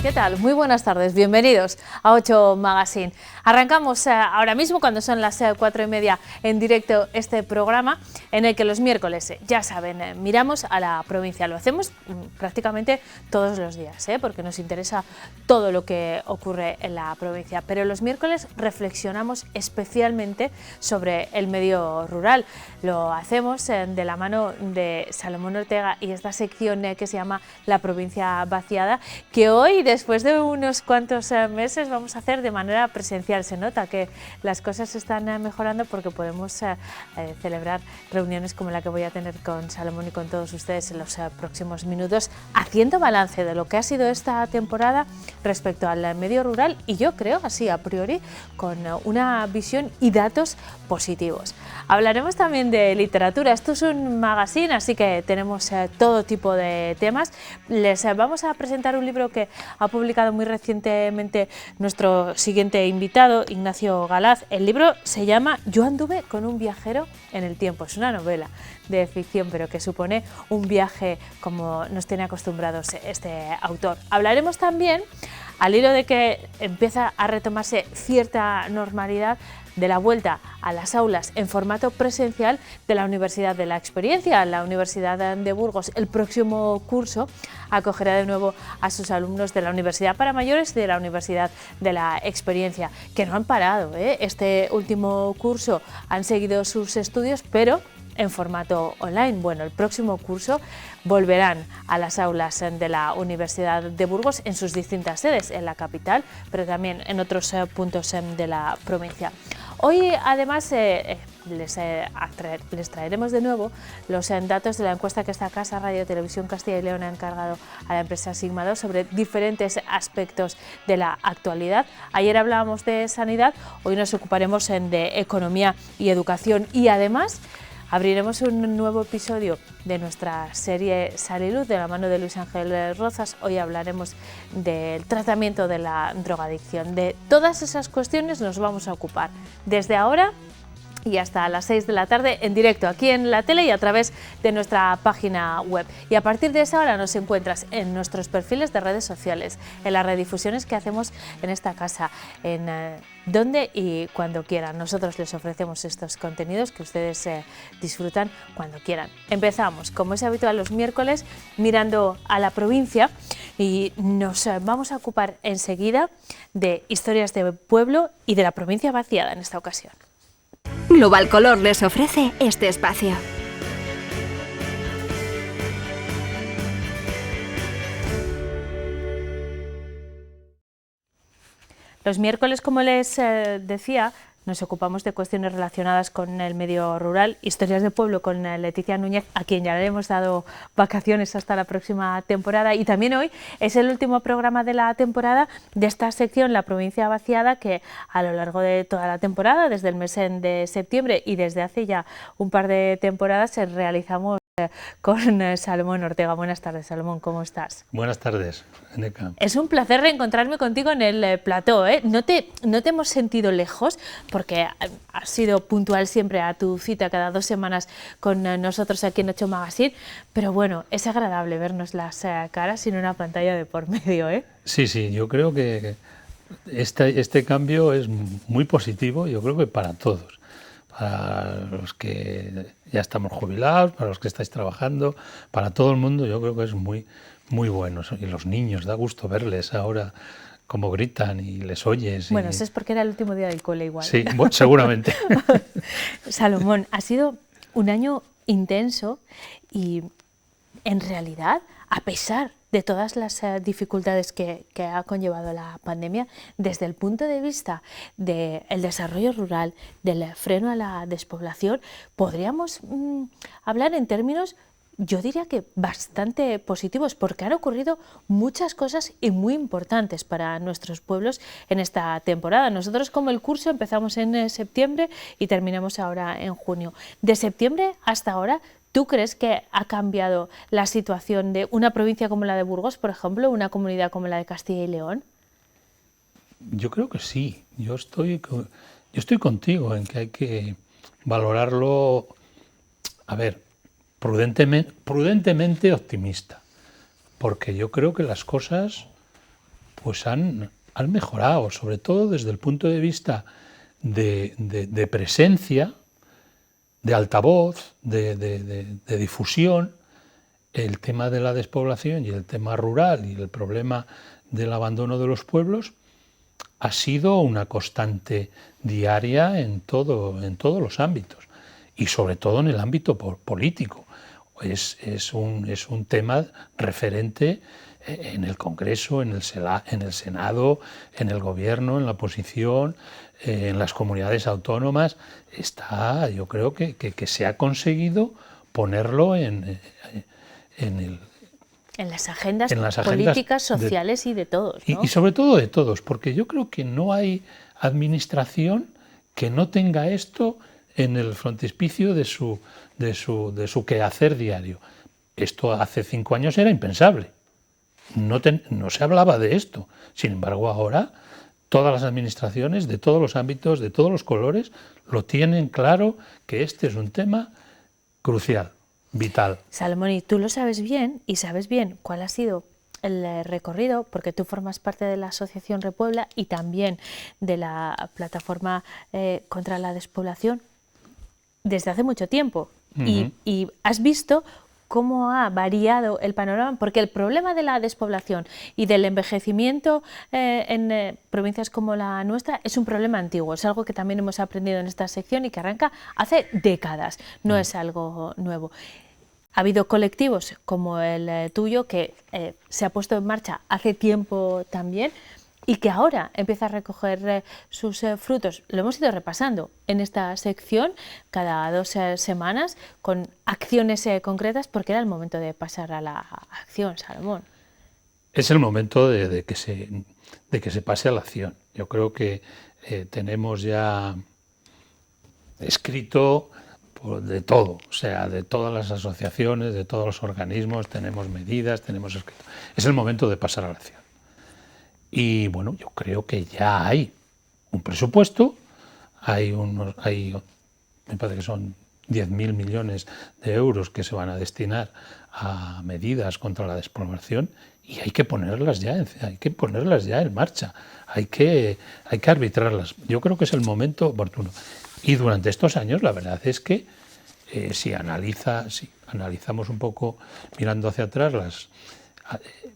¿Qué tal? Muy buenas tardes, bienvenidos a 8 Magazine. Arrancamos ahora mismo, cuando son las 4:30, en directo este programa en el que los miércoles, ya saben, miramos a la provincia. Lo hacemos prácticamente todos los días, porque nos interesa todo lo que ocurre en la provincia. Pero los miércoles reflexionamos especialmente sobre el medio rural. Lo hacemos de la mano de Salomón Ortega y esta sección que se llama La Provincia Vaciada, que hoy, después de unos cuantos meses, vamos a hacer de manera presencial. Se nota que las cosas están mejorando porque podemos celebrar reuniones como la que voy a tener con Salomón y con todos ustedes en los próximos minutos, haciendo balance de lo que ha sido esta temporada respecto al medio rural y yo creo, así a priori, con una visión y datos positivos. Hablaremos también de literatura. Esto es un magazine, así que tenemos todo tipo de temas. Les vamos a presentar un libro que ha publicado muy recientemente nuestro siguiente invitado, Ignacio Galaz. El libro se llama Yo anduve con un viajero en el tiempo. Es una novela de ficción, pero que supone un viaje como nos tiene acostumbrados este autor. Hablaremos también, al hilo de que empieza a retomarse cierta normalidad, de la vuelta a las aulas en formato presencial de la Universidad de la Experiencia. La Universidad de Burgos, el próximo curso, acogerá de nuevo a sus alumnos de la Universidad para Mayores y de la Universidad de la Experiencia, que no han parado, Este último curso han seguido sus estudios, pero en formato online. Bueno, el próximo curso volverán a las aulas de la Universidad de Burgos en sus distintas sedes, en la capital, pero también en otros puntos de la provincia. Hoy, además, les traeremos de nuevo los datos de la encuesta que esta casa, Radio Televisión Castilla y León, ha encargado a la empresa Sigma 2 sobre diferentes aspectos de la actualidad. Ayer hablábamos de sanidad, hoy nos ocuparemos de economía y educación y además abriremos un nuevo episodio de nuestra serie Sal y Luz de la mano de Luis Ángel Rozas. Hoy hablaremos del tratamiento de la drogadicción. De todas esas cuestiones nos vamos a ocupar desde ahora y hasta las 6 de la tarde en directo aquí en la tele y a través de nuestra página web. Y a partir de esa hora nos encuentras en nuestros perfiles de redes sociales, en las redifusiones que hacemos en esta casa, en donde y cuando quieran. Nosotros les ofrecemos estos contenidos que ustedes disfrutan cuando quieran. Empezamos, como es habitual, los miércoles mirando a la provincia y nos vamos a ocupar enseguida de historias de pueblo y de la provincia vaciada en esta ocasión. Global Color les ofrece este espacio. Los miércoles, como les decía, nos ocupamos de cuestiones relacionadas con el medio rural, historias de pueblo con Leticia Núñez, a quien ya le hemos dado vacaciones hasta la próxima temporada. Y también hoy es el último programa de la temporada de esta sección, La Provincia Vaciada, que a lo largo de toda la temporada, desde el mes de septiembre y desde hace ya un par de temporadas, realizamos con Salomón Ortega. Buenas tardes, Salomón, ¿cómo estás? Buenas tardes, Eneca. Es un placer reencontrarme contigo en el plató, No te hemos sentido lejos porque has sido puntual siempre a tu cita cada 2 semanas con nosotros aquí en 8 Magazine, pero bueno, es agradable vernos las caras sin una pantalla de por medio, Sí, yo creo que este cambio es muy positivo, yo creo que para todos. Para los que ya estamos jubilados, para los que estáis trabajando, para todo el mundo, yo creo que es muy, muy bueno. Y los niños, da gusto verles ahora cómo gritan y les oyes. Bueno, eso es porque era el último día del cole igual. Sí, bueno, seguramente. Salomón, ha sido un año intenso y en realidad, a pesar de todas las dificultades que ha conllevado la pandemia, desde el punto de vista del desarrollo rural, del freno a la despoblación, podríamos hablar en términos, yo diría que bastante positivos, porque han ocurrido muchas cosas y muy importantes para nuestros pueblos en esta temporada. Nosotros, como el curso, empezamos en septiembre y terminamos ahora en junio. De septiembre hasta ahora, ¿tú crees que ha cambiado la situación de una provincia como la de Burgos, por ejemplo, una comunidad como la de Castilla y León? Yo creo que sí. Yo estoy contigo en que hay que valorarlo, a ver, prudentemente optimista, porque yo creo que las cosas pues han mejorado, sobre todo desde el punto de vista de presencia, de altavoz, de difusión. El tema de la despoblación y el tema rural y el problema del abandono de los pueblos ha sido una constante diaria en todos los ámbitos, y sobre todo en el ámbito político. Es un tema referente en el Congreso, en el Senado, en el Gobierno, en la oposición, en las comunidades autónomas. Yo creo que se ha conseguido ponerlo en las agendas políticas, sociales y de todos, ¿no? Y sobre todo de todos, porque yo creo que no hay administración que no tenga esto en el frontispicio de su quehacer diario. Esto hace 5 años era impensable. No se hablaba de esto. Sin embargo, ahora todas las administraciones de todos los ámbitos, de todos los colores, lo tienen claro, que este es un tema crucial, vital. Salomón, y tú lo sabes bien, y sabes bien cuál ha sido el recorrido, porque tú formas parte de la Asociación Repuebla y también de la plataforma contra la despoblación desde hace mucho tiempo. Y has visto cómo ha variado el panorama, porque el problema de la despoblación y del envejecimiento en provincias como la nuestra es un problema antiguo, es algo que también hemos aprendido en esta sección y que arranca hace décadas, no es algo nuevo. Ha habido colectivos como el tuyo que se ha puesto en marcha hace tiempo también y que ahora empieza a recoger sus frutos. Lo hemos ido repasando en esta sección cada 2 semanas con acciones concretas, porque era el momento de pasar a la acción, Salomón. Es el momento de que se pase a la acción. Yo creo que tenemos ya escrito de todo, o sea, de todas las asociaciones, de todos los organismos, tenemos medidas, tenemos escrito. Es el momento de pasar a la acción. Y bueno, yo creo que ya hay un presupuesto, me parece que son 10.000 millones de euros que se van a destinar a medidas contra la despoblación, y hay que ponerlas ya en marcha, hay que arbitrarlas. Yo creo que es el momento oportuno. Y durante estos años, la verdad es que si analizamos un poco mirando hacia atrás las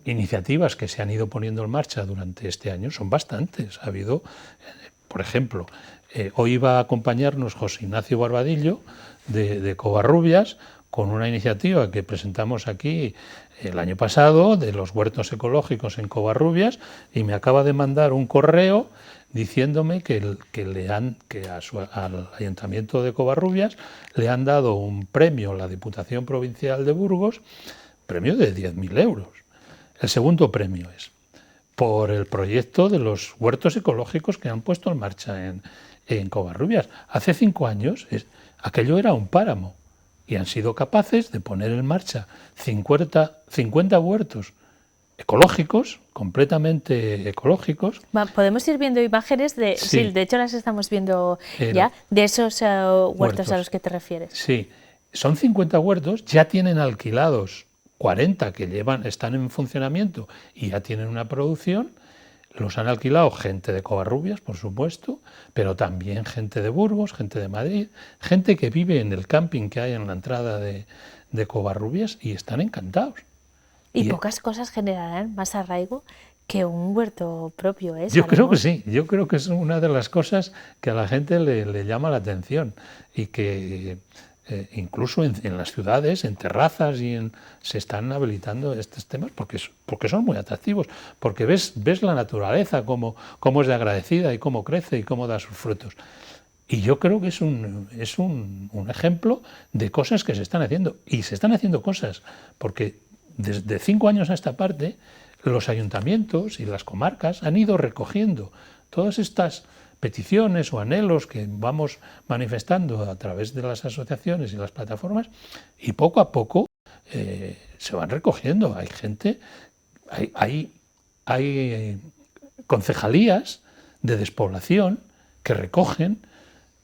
iniciativas que se han ido poniendo en marcha durante este año, son bastantes. Ha habido, por ejemplo, hoy va a acompañarnos José Ignacio Barbadillo de Covarrubias con una iniciativa que presentamos aquí el año pasado de los huertos ecológicos en Covarrubias, y me acaba de mandar un correo diciéndome que al Ayuntamiento de Covarrubias le han dado un premio, la Diputación Provincial de Burgos, premio de 10.000 euros. El segundo premio es por el proyecto de los huertos ecológicos que han puesto en marcha en Covarrubias. Hace 5 años aquello era un páramo, y han sido capaces de poner en marcha 50 huertos ecológicos, completamente ecológicos. Podemos ir viendo imágenes sí, de hecho las estamos viendo ya, de esos huertos a los que te refieres. Sí, son 50 huertos, ya tienen alquilados 40 que están en funcionamiento y ya tienen una producción. Los han alquilado gente de Covarrubias, por supuesto, pero también gente de Burgos, gente de Madrid, gente que vive en el camping que hay en la entrada de Covarrubias, y están encantados. Y pocas cosas generarán más arraigo que un huerto propio, ¿eh? Yo creo que sí, yo creo que es una de las cosas que a la gente le llama la atención, y que incluso en las ciudades, en terrazas, se están habilitando estos temas porque son muy atractivos, porque ves la naturaleza, cómo es de agradecida y cómo crece y cómo da sus frutos. Y yo creo que es un ejemplo de cosas que se están haciendo, y se están haciendo cosas, porque desde 5 años a esta parte los ayuntamientos y las comarcas han ido recogiendo todas estas peticiones o anhelos que vamos manifestando a través de las asociaciones y las plataformas, y poco a poco se van recogiendo. Hay gente, hay concejalías de despoblación que recogen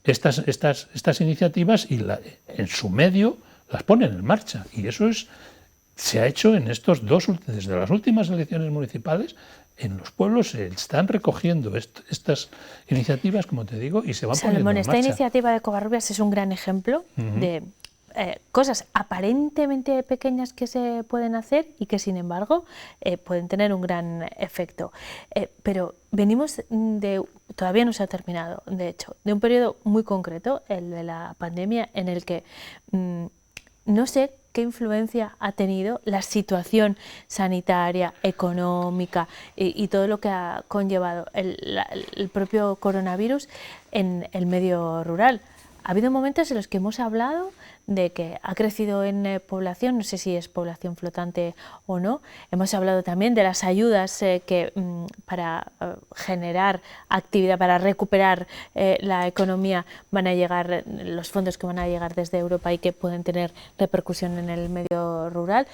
estas iniciativas y en su medio las ponen en marcha, y eso se ha hecho en desde las últimas elecciones municipales. en los pueblos se están recogiendo estas iniciativas, como te digo, y se van poniendo en esta marcha. iniciativa de Covarrubias es un gran ejemplo de cosas aparentemente pequeñas que se pueden hacer y que, sin embargo, pueden tener un gran efecto. Pero venimos todavía no se ha terminado, de hecho, de un periodo muy concreto, el de la pandemia, en el que no sé qué influencia ha tenido la situación sanitaria, económica y todo lo que ha conllevado el propio coronavirus en el medio rural. Ha habido momentos en los que hemos hablado de que ha crecido en población, no sé si es población flotante o no. Hemos hablado también de las ayudas para generar actividad, para recuperar la economía, van a llegar los fondos que van a llegar desde Europa y que pueden tener repercusión en el medio rural.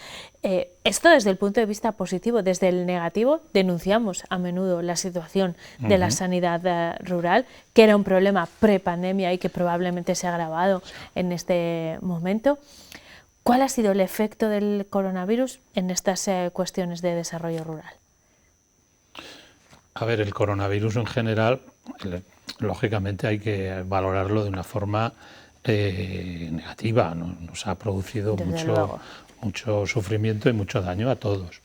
Esto desde el punto de vista positivo. Desde el negativo denunciamos a menudo la situación de la sanidad rural, que era un problema prepandemia y que probablemente se ha agravado en este momento. ¿Cuál ha sido el efecto del coronavirus en estas cuestiones de desarrollo rural? A ver, el coronavirus en general, lógicamente hay que valorarlo de una forma negativa. Nos ha producido mucho sufrimiento y mucho daño a todos.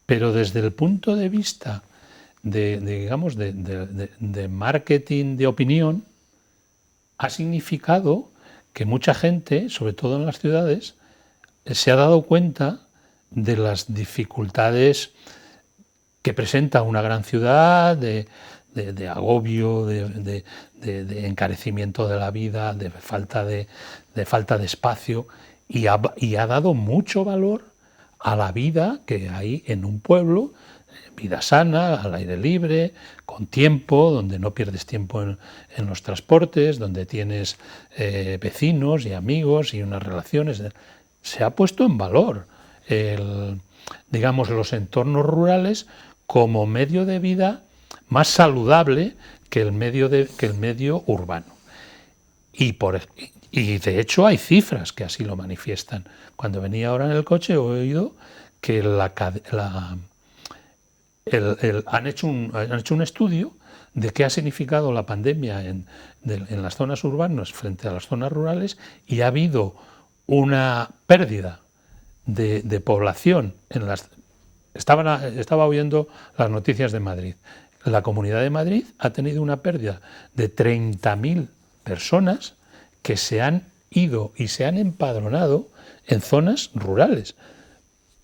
Pero desde el punto de vista de marketing de opinión, ha significado que mucha gente, sobre todo en las ciudades, se ha dado cuenta de las dificultades que presenta una gran ciudad, de agobio, de encarecimiento de la vida, de falta de espacio, y ha dado mucho valor a la vida que hay en un pueblo, vida sana, al aire libre, con tiempo, donde no pierdes tiempo en los transportes, donde tienes vecinos y amigos y unas relaciones. Se ha puesto en valor los entornos rurales como medio de vida más saludable que el medio urbano. Y de hecho hay cifras que así lo manifiestan. Cuando venía ahora en el coche he oído que han hecho un estudio de qué ha significado la pandemia en las zonas urbanas frente a las zonas rurales, y ha habido una pérdida de población Estaba oyendo las noticias de Madrid. La Comunidad de Madrid ha tenido una pérdida de 30.000 personas que se han ido y se han empadronado en zonas rurales,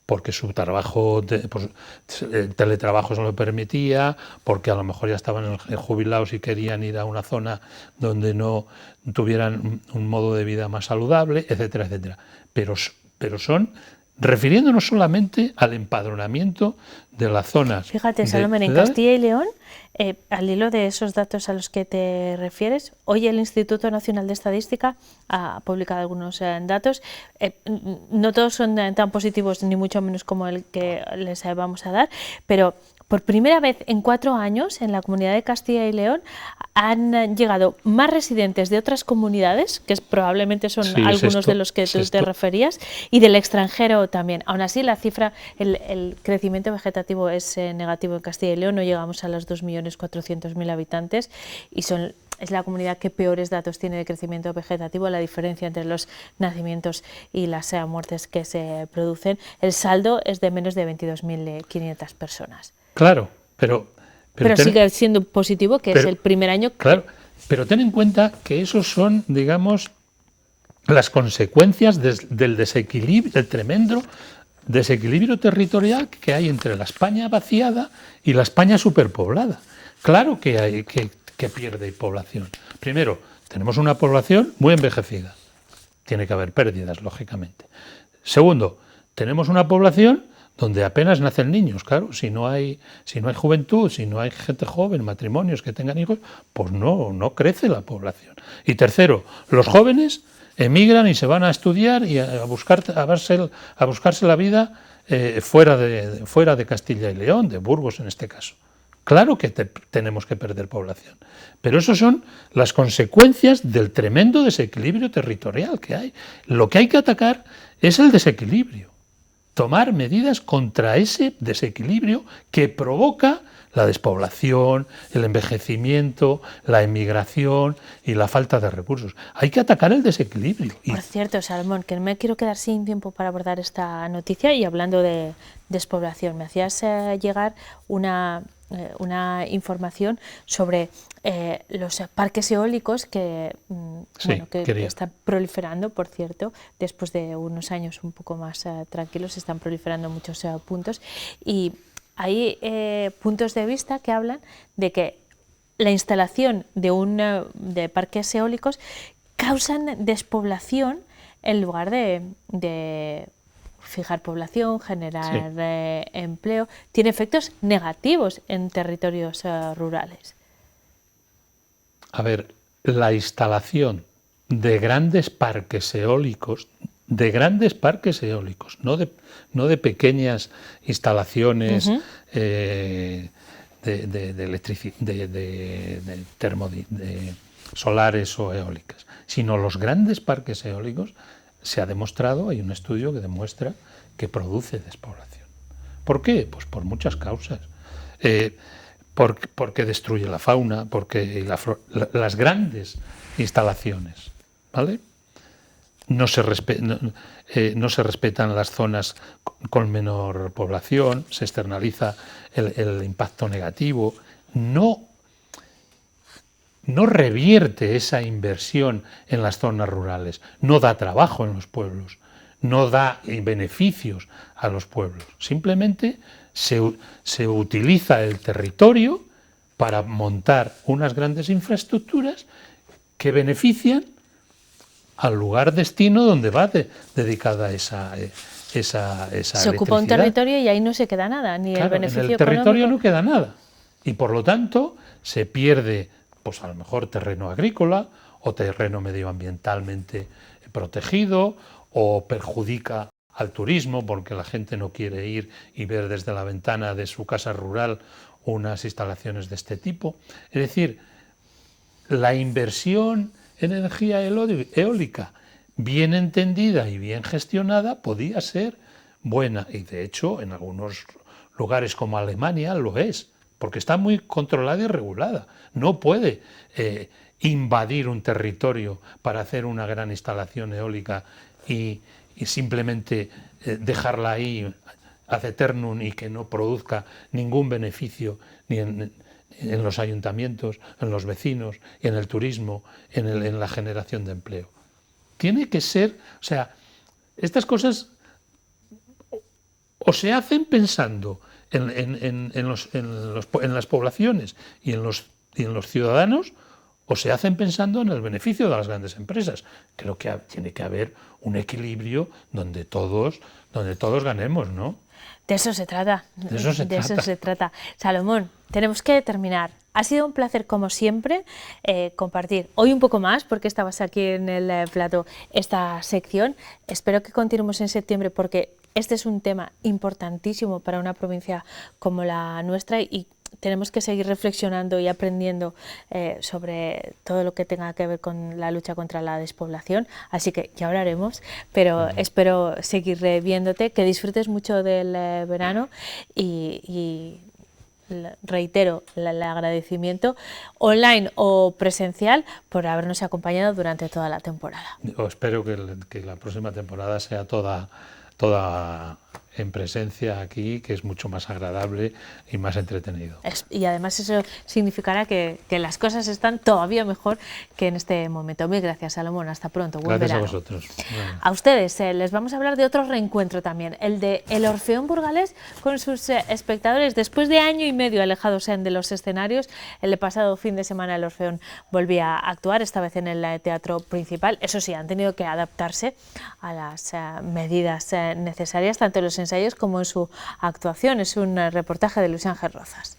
porque su trabajo, el teletrabajo se lo permitía, porque a lo mejor ya estaban jubilados y querían ir a una zona donde no tuvieran un modo de vida más saludable, etcétera, etcétera. Pero son, refiriéndonos solamente al empadronamiento de las zonas. Fíjate, Salomé, en Castilla y León, al hilo de esos datos a los que te refieres, hoy el Instituto Nacional de Estadística ha publicado algunos datos. No todos son tan positivos, ni mucho menos como el que les vamos a dar, pero por primera vez en 4 años en la Comunidad de Castilla y León han llegado más residentes de otras comunidades, que probablemente son algunos de los que tú te referías, y del extranjero también. Aún así, la cifra, el crecimiento vegetativo es negativo en Castilla y León, no llegamos a los 2.400.000 habitantes y es la comunidad que peores datos tiene de crecimiento vegetativo. La diferencia entre los nacimientos y las muertes que se producen, el saldo es de menos de 22.500 personas. Claro, pero sigue siendo positivo, que es el primer año. Claro, pero ten en cuenta que esos son, digamos, las consecuencias del desequilibrio, del tremendo desequilibrio territorial que hay entre la España vaciada y la España superpoblada. Claro que pierde población. Primero, tenemos una población muy envejecida. Tiene que haber pérdidas, lógicamente. Segundo, tenemos una población donde apenas nacen niños. Claro, si no hay juventud, si no hay gente joven, matrimonios que tengan hijos, pues no crece la población. Y tercero, los jóvenes emigran y se van a estudiar y a buscarse la vida fuera de Castilla y León, de Burgos en este caso. Claro que tenemos que perder población, pero eso son las consecuencias del tremendo desequilibrio territorial que hay. Lo que hay que atacar es el desequilibrio, tomar medidas contra ese desequilibrio que provoca la despoblación, el envejecimiento, la emigración y la falta de recursos. Hay que atacar el desequilibrio. Por cierto, Salomón, que no me quiero quedar sin tiempo para abordar esta noticia, y hablando de despoblación, me hacías llegar una información sobre los parques eólicos que, que están proliferando, por cierto, después de unos años un poco más tranquilos, están proliferando muchos puntos, y hay puntos de vista que hablan de que la instalación de parques eólicos causan despoblación en lugar de fijar población, generar empleo. Tiene efectos negativos en territorios rurales. A ver, la instalación de grandes parques eólicos, no de pequeñas instalaciones de solares o eólicas, sino los grandes parques eólicos. Se ha demostrado, hay un estudio que demuestra que produce despoblación. ¿Por qué? Pues por muchas causas. Porque destruye la fauna, porque las grandes instalaciones, ¿vale? No se respetan las zonas con menor población, se externaliza el impacto negativo, no revierte esa inversión en las zonas rurales, no da trabajo en los pueblos, no da beneficios a los pueblos, simplemente se utiliza el territorio para montar unas grandes infraestructuras que benefician al lugar destino donde va dedicada esa se ocupa un territorio y ahí no se queda nada, ni el beneficio económico. En el territorio no queda nada, y por lo tanto se pierde, pues a lo mejor terreno agrícola o terreno medioambientalmente protegido, o perjudica al turismo porque la gente no quiere ir y ver desde la ventana de su casa rural unas instalaciones de este tipo. Es decir, la inversión en energía eólica bien entendida y bien gestionada podía ser buena, y de hecho en algunos lugares como Alemania lo es, porque está muy controlada y regulada. No puede invadir un territorio para hacer una gran instalación eólica y simplemente dejarla ahí ad eternum y que no produzca ningún beneficio ni en los ayuntamientos, en los vecinos, y en el turismo, en la generación de empleo. Tiene que ser, o sea, estas cosas o se hacen pensando en las poblaciones y en los ciudadanos, o se hacen pensando en el beneficio de las grandes empresas. Creo que tiene que haber un equilibrio donde todos ganemos, ¿no? De eso se trata. De eso se trata. Salomón, tenemos que terminar. Ha sido un placer, como siempre, compartir hoy un poco más, porque estabas aquí en el plato, esta sección. Espero que continuemos en septiembre, porque este es un tema importantísimo para una provincia como la nuestra, y tenemos que seguir reflexionando y aprendiendo sobre todo lo que tenga que ver con la lucha contra la despoblación. Así que ya hablaremos, pero espero seguir viéndote, que disfrutes mucho del verano, y reitero el agradecimiento online o presencial por habernos acompañado durante toda la temporada. Yo espero que la próxima temporada sea toda en presencia aquí, que es mucho más agradable y más entretenido. Y además eso significará que las cosas están todavía mejor que en este momento. Mil gracias, Salomón. Hasta pronto. Buen Gracias verano. a vosotros. Bueno. A ustedes les vamos a hablar de otro reencuentro también, el de el Orfeón Burgalés con sus espectadores. Después de año y medio alejados de los escenarios, el pasado fin de semana el Orfeón volvía a actuar, esta vez en el Teatro Principal. Eso sí, han tenido que adaptarse a las medidas necesarias, tanto en los ensayos como en su actuación. Es un reportaje de Luis Ángel Rozas.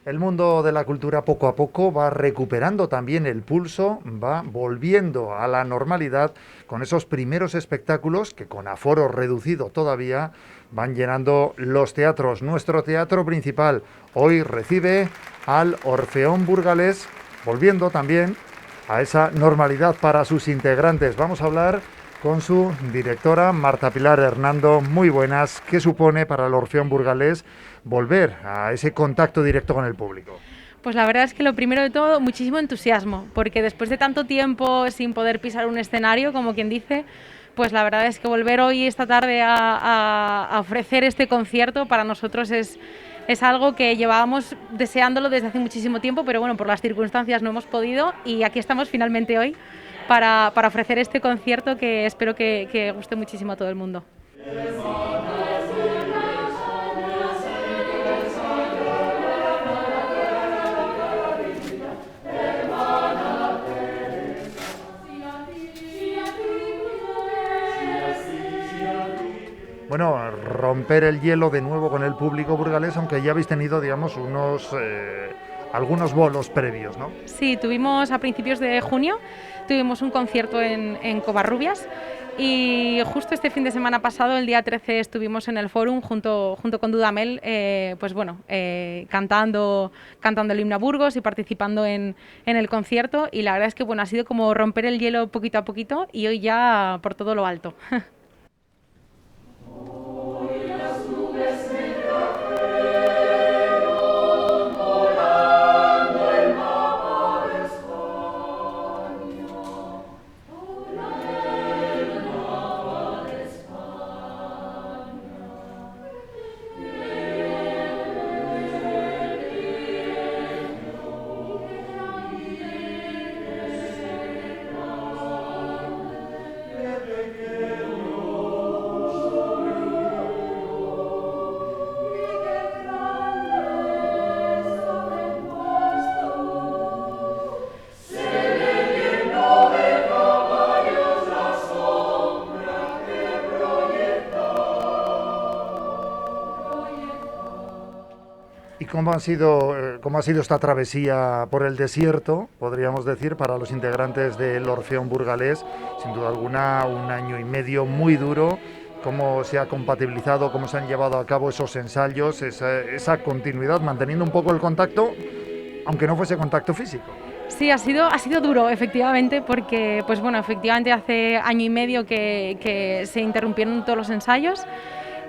El mundo de la cultura poco a poco va recuperando también el pulso, va volviendo a la normalidad con esos primeros espectáculos que, con aforo reducido todavía, van llenando los teatros. Nuestro Teatro Principal hoy recibe al Orfeón Burgalés, volviendo también a esa normalidad para sus integrantes. Vamos a hablar con su directora Marta Pilar Hernando. Muy buenas. ¿Qué supone para el Orfeón Burgalés volver a ese contacto directo con el público? Pues la verdad es que lo primero de todo, muchísimo entusiasmo, porque después de tanto tiempo sin poder pisar un escenario, como quien dice, pues la verdad es que volver hoy, esta tarde, a ofrecer este concierto para nosotros es algo que llevábamos deseándolo desde hace muchísimo tiempo, pero bueno, por las circunstancias no hemos podido y aquí estamos finalmente hoy para ofrecer este concierto que espero que guste muchísimo a todo el mundo. Bueno, romper el hielo de nuevo con el público burgalés, aunque ya habéis tenido, digamos, algunos bolos previos, ¿no? Sí, tuvimos a principios de junio, tuvimos un concierto en Covarrubias y justo este fin de semana pasado, el día 13, estuvimos en el Fórum junto con Dudamel, cantando el himno a Burgos y participando en el concierto, y la verdad es que bueno, ha sido como romper el hielo poquito a poquito y hoy ya por todo lo alto. ¿Y cómo ha sido esta travesía por el desierto, podríamos decir, para los integrantes del Orfeón Burgalés? Sin duda alguna, un año y medio muy duro. ¿Cómo se ha compatibilizado, cómo se han llevado a cabo esos ensayos, esa continuidad, manteniendo un poco el contacto, aunque no fuese contacto físico? Sí, ha sido duro, efectivamente, porque pues bueno, efectivamente hace año y medio que se interrumpieron todos los ensayos.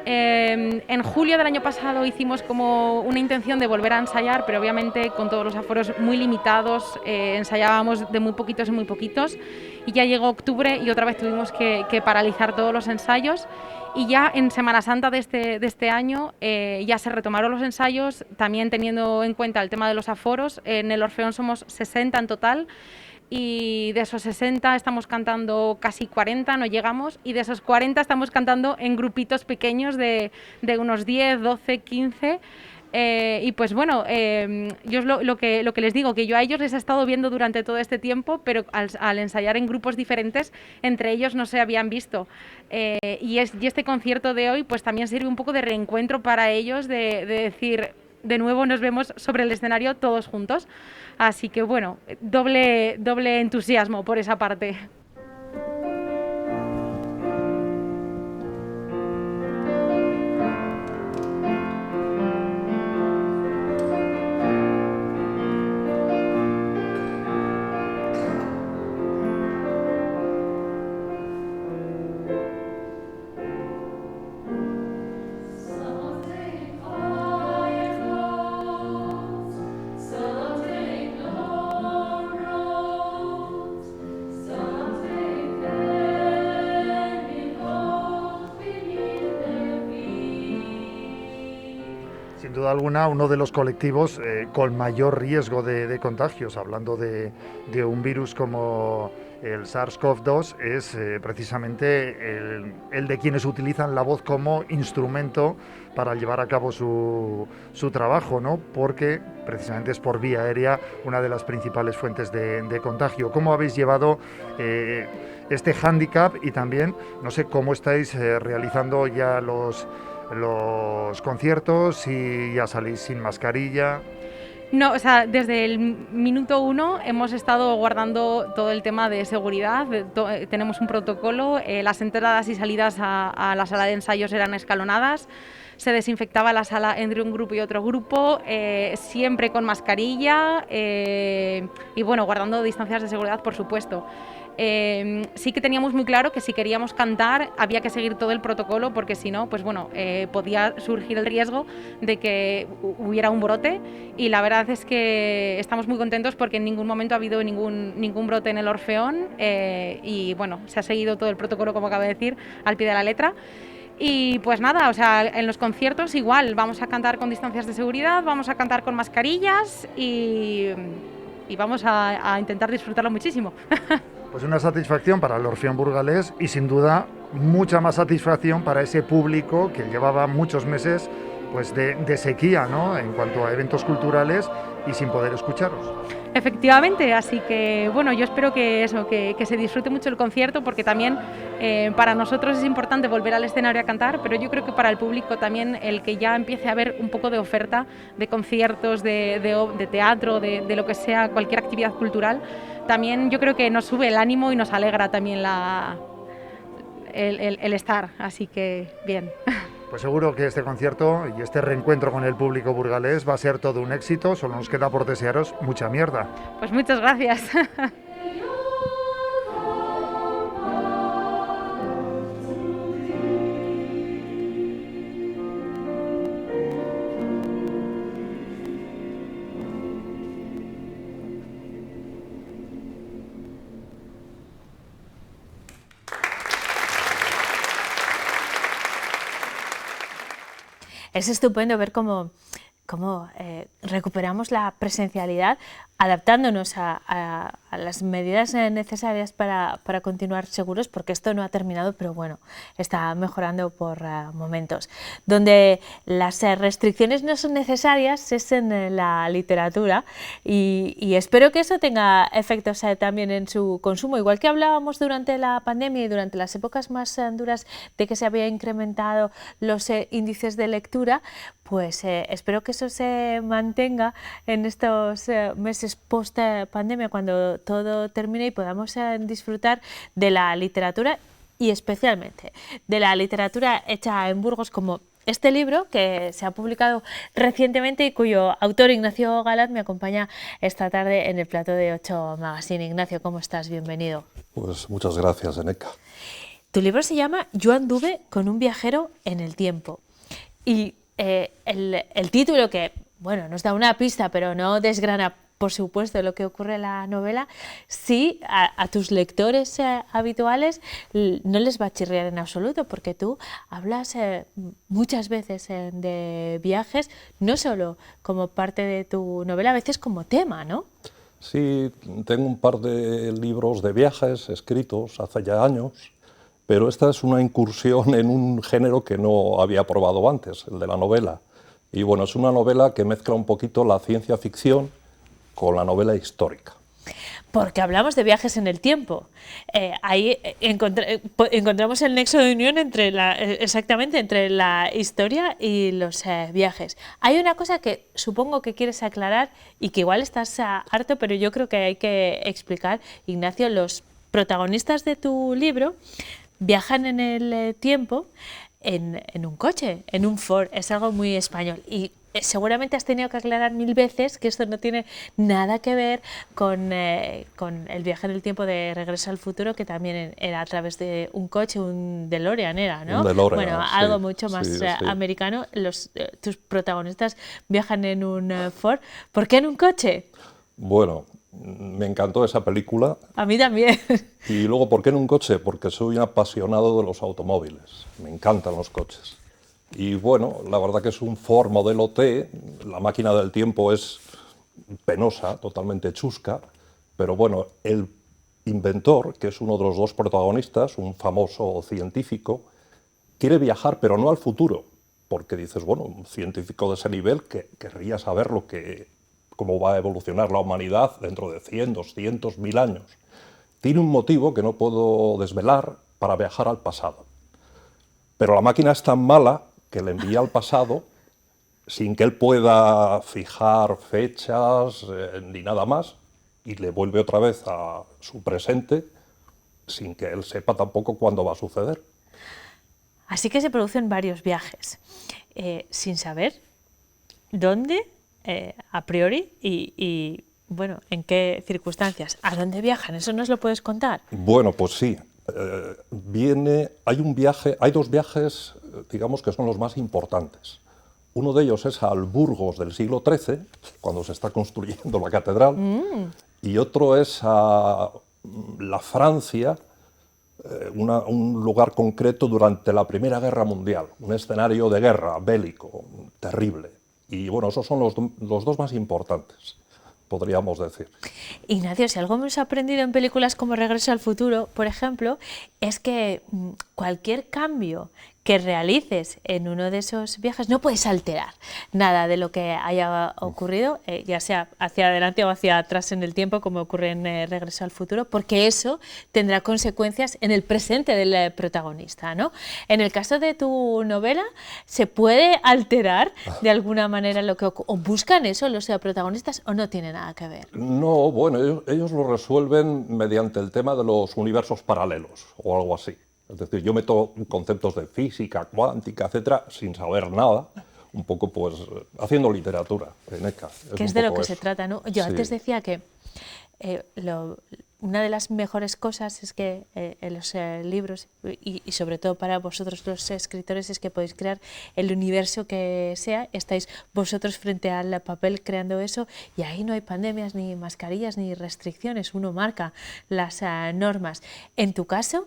En julio del año pasado hicimos como una intención de volver a ensayar, pero obviamente con todos los aforos muy limitados, ensayábamos de muy poquitos en muy poquitos, y ya llegó octubre y otra vez tuvimos que paralizar todos los ensayos, y ya en Semana Santa de este año ya se retomaron los ensayos, también teniendo en cuenta el tema de los aforos. En el Orfeón somos 60 en total, y de esos 60 estamos cantando casi 40, no llegamos, y de esos 40 estamos cantando en grupitos pequeños de unos 10, 12, 15, y pues bueno, yo es lo que les digo, que yo a ellos les he estado viendo durante todo este tiempo, pero al ensayar en grupos diferentes, entre ellos no se habían visto, y este concierto de hoy pues también sirve un poco de reencuentro para ellos, de decir, de nuevo nos vemos sobre el escenario todos juntos. Así que bueno, doble entusiasmo por esa parte. Sin duda alguna, uno de los colectivos con mayor riesgo de contagios, hablando de un virus como el SARS-CoV-2, es precisamente el de quienes utilizan la voz como instrumento para llevar a cabo su trabajo, ¿no? Porque precisamente es por vía aérea una de las principales fuentes de contagio. ¿Cómo habéis llevado este hándicap? Y también, no sé, cómo estáis realizando ya los conciertos, si ya salís sin mascarilla. No, o sea, desde el minuto 1 hemos estado guardando todo el tema de seguridad, tenemos un protocolo, las entradas y salidas a la sala de ensayos eran escalonadas, se desinfectaba la sala entre un grupo y otro grupo, siempre con mascarilla y bueno, guardando distancias de seguridad, por supuesto. Sí que teníamos muy claro que si queríamos cantar había que seguir todo el protocolo, porque si no, pues bueno, podía surgir el riesgo de que hubiera un brote, y la verdad es que estamos muy contentos porque en ningún momento ha habido ningún brote en el Orfeón, y bueno, se ha seguido todo el protocolo, como acabo de decir, al pie de la letra. Y pues nada, o sea, en los conciertos igual, vamos a cantar con distancias de seguridad, vamos a cantar con mascarillas y vamos a intentar disfrutarlo muchísimo. Pues una satisfacción para el Orfeón Burgalés y sin duda mucha más satisfacción para ese público que llevaba muchos meses pues de sequía, ¿no?, en cuanto a eventos culturales y sin poder escucharos. Efectivamente, así que bueno, yo espero que se disfrute mucho el concierto, porque también para nosotros es importante volver al escenario a cantar, pero yo creo que para el público también el que ya empiece a haber un poco de oferta de conciertos, de teatro, de lo que sea, cualquier actividad cultural, también yo creo que nos sube el ánimo y nos alegra también el estar, así que bien. Pues seguro que este concierto y este reencuentro con el público burgalés va a ser todo un éxito, solo nos queda por desearos mucha mierda. Pues muchas gracias. Es estupendo ver cómo recuperamos la presencialidad, adaptándonos a las medidas necesarias para continuar seguros, porque esto no ha terminado, pero bueno, está mejorando por momentos. Donde las restricciones no son necesarias es en la literatura, y espero que eso tenga efectos también en su consumo, igual que hablábamos durante la pandemia y durante las épocas más duras de que se había incrementado los índices de lectura, pues espero que eso se mantenga en estos meses post pandemia, cuando todo termine y podamos disfrutar de la literatura, y especialmente de la literatura hecha en Burgos, como este libro que se ha publicado recientemente y cuyo autor, Ignacio Galaz, me acompaña esta tarde en el plató de 8 Magazine. Ignacio, ¿cómo estás? Bienvenido. Pues muchas gracias, Eneca. Tu libro se llama Yo anduve con un viajero en el tiempo, y el título, que bueno, nos da una pista pero no desgrana por supuesto lo que ocurre en la novela, sí a tus lectores habituales no les va a chirriar en absoluto, porque tú hablas muchas veces de viajes, no solo como parte de tu novela, a veces como tema, ¿no? Sí, tengo un par de libros de viajes escritos hace ya años, pero esta es una incursión en un género que no había probado antes, el de la novela. Y bueno, es una novela que mezcla un poquito la ciencia ficción con la novela histórica. Porque hablamos de viajes en el tiempo. Ahí encontramos el nexo de unión exactamente entre la historia y los viajes. Hay una cosa que supongo que quieres aclarar y que igual estás harto, pero yo creo que hay que explicar, Ignacio. Los protagonistas de tu libro viajan en el tiempo en un coche, en un Ford. Es algo muy español, y seguramente has tenido que aclarar 1000 veces que esto no tiene nada que ver con el viaje en el tiempo de Regreso al Futuro, que también era a través de un coche, un DeLorean era, ¿no? Un DeLorean, bueno, sí, algo mucho más sí. americano. Tus protagonistas viajan en un Ford. ¿Por qué en un coche? Bueno, me encantó esa película. A mí también. Y luego, ¿por qué en un coche? Porque soy un apasionado de los automóviles. Me encantan los coches. Y bueno, la verdad que es un Ford modelo T. La máquina del tiempo es penosa, totalmente chusca. Pero bueno, el inventor, que es uno de los dos protagonistas, un famoso científico, quiere viajar, pero no al futuro. Porque dices, bueno, un científico de ese nivel que querría saber cómo va a evolucionar la humanidad dentro de 100, 200, 1000 años. Tiene un motivo que no puedo desvelar para viajar al pasado. Pero la máquina es tan mala que le envía al pasado sin que él pueda fijar fechas ni nada más, y le vuelve otra vez a su presente sin que él sepa tampoco cuándo va a suceder. Así que se producen varios viajes. sin saber dónde, a priori, y bueno, en qué circunstancias. ¿A dónde viajan? ¿Eso nos lo puedes contar? Bueno, pues sí. Hay dos viajes, digamos, que son los más importantes. Uno de ellos es al Burgos del siglo XIII, cuando se está construyendo la catedral, y otro es a la Francia, un lugar concreto durante la Primera Guerra Mundial, un escenario de guerra bélico terrible. Y bueno, esos son los dos más importantes, podríamos decir. Ignacio, si algo hemos aprendido en películas como Regreso al Futuro, por ejemplo, es que cualquier cambio que realices en uno de esos viajes no puedes alterar nada de lo que haya ocurrido, ya sea hacia adelante o hacia atrás en el tiempo, como ocurre en Regreso al Futuro, porque eso tendrá consecuencias en el presente del protagonista, ¿no? En el caso de tu novela, ¿se puede alterar de alguna manera lo que ocurre? ¿O buscan eso los protagonistas o no tiene nada que ver? No, bueno, ellos lo resuelven mediante el tema de los universos paralelos o algo así. Es decir, yo meto conceptos de física, cuántica, etcétera, sin saber nada, un poco pues haciendo literatura, Eneca. Que es de lo que se trata, ¿no? Yo antes decía que una de las mejores cosas es que en los libros, y sobre todo para vosotros los escritores, es que podéis crear el universo que sea, estáis vosotros frente al papel creando eso, y ahí no hay pandemias, ni mascarillas, ni restricciones, uno marca las normas. En tu caso,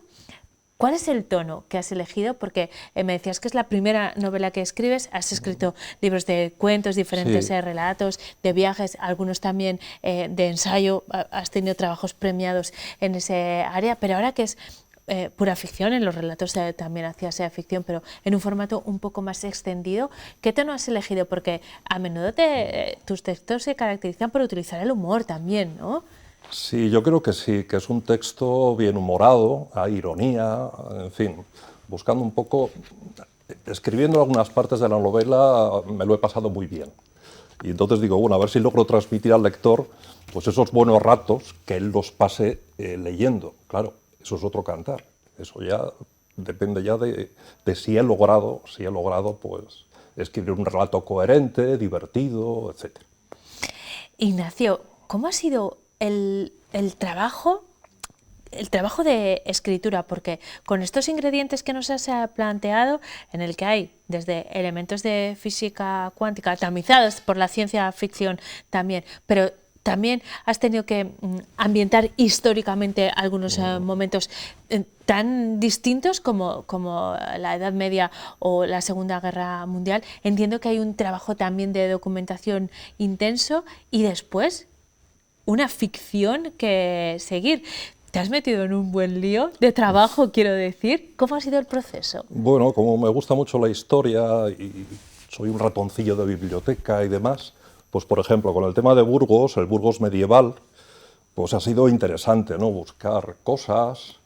¿cuál es el tono que has elegido? Porque me decías que es la primera novela que escribes, has escrito libros de cuentos, diferentes relatos, de viajes, algunos también de ensayo, has tenido trabajos premiados en ese área, pero ahora que es pura ficción, en los relatos también hacías ficción, pero en un formato un poco más extendido, ¿qué tono has elegido? Porque a menudo tus textos se caracterizan por utilizar el humor también, ¿no? Sí, yo creo que sí, que es un texto bien humorado, hay ironía, en fin, buscando un poco, escribiendo algunas partes de la novela me lo he pasado muy bien. Y entonces digo, bueno, a ver si logro transmitir al lector pues esos buenos ratos que él los pase leyendo. Claro, eso es otro cantar, eso ya depende ya de si he logrado pues escribir un relato coherente, divertido, etc. Ignacio, ¿cómo ha sido el trabajo de escritura? Porque con estos ingredientes que nos has planteado, en el que hay desde elementos de física cuántica tamizados por la ciencia ficción también, pero también has tenido que ambientar históricamente algunos momentos tan distintos como la Edad Media o la Segunda Guerra Mundial. Entiendo que hay un trabajo también de documentación intenso y después una ficción que seguir. ¿Te has metido en un buen lío de trabajo, quiero decir? ¿Cómo ha sido el proceso? Bueno, como me gusta mucho la historia y soy un ratoncillo de biblioteca y demás, pues por ejemplo, con el tema de Burgos, el Burgos medieval, pues ha sido interesante, ¿no? Buscar cosas.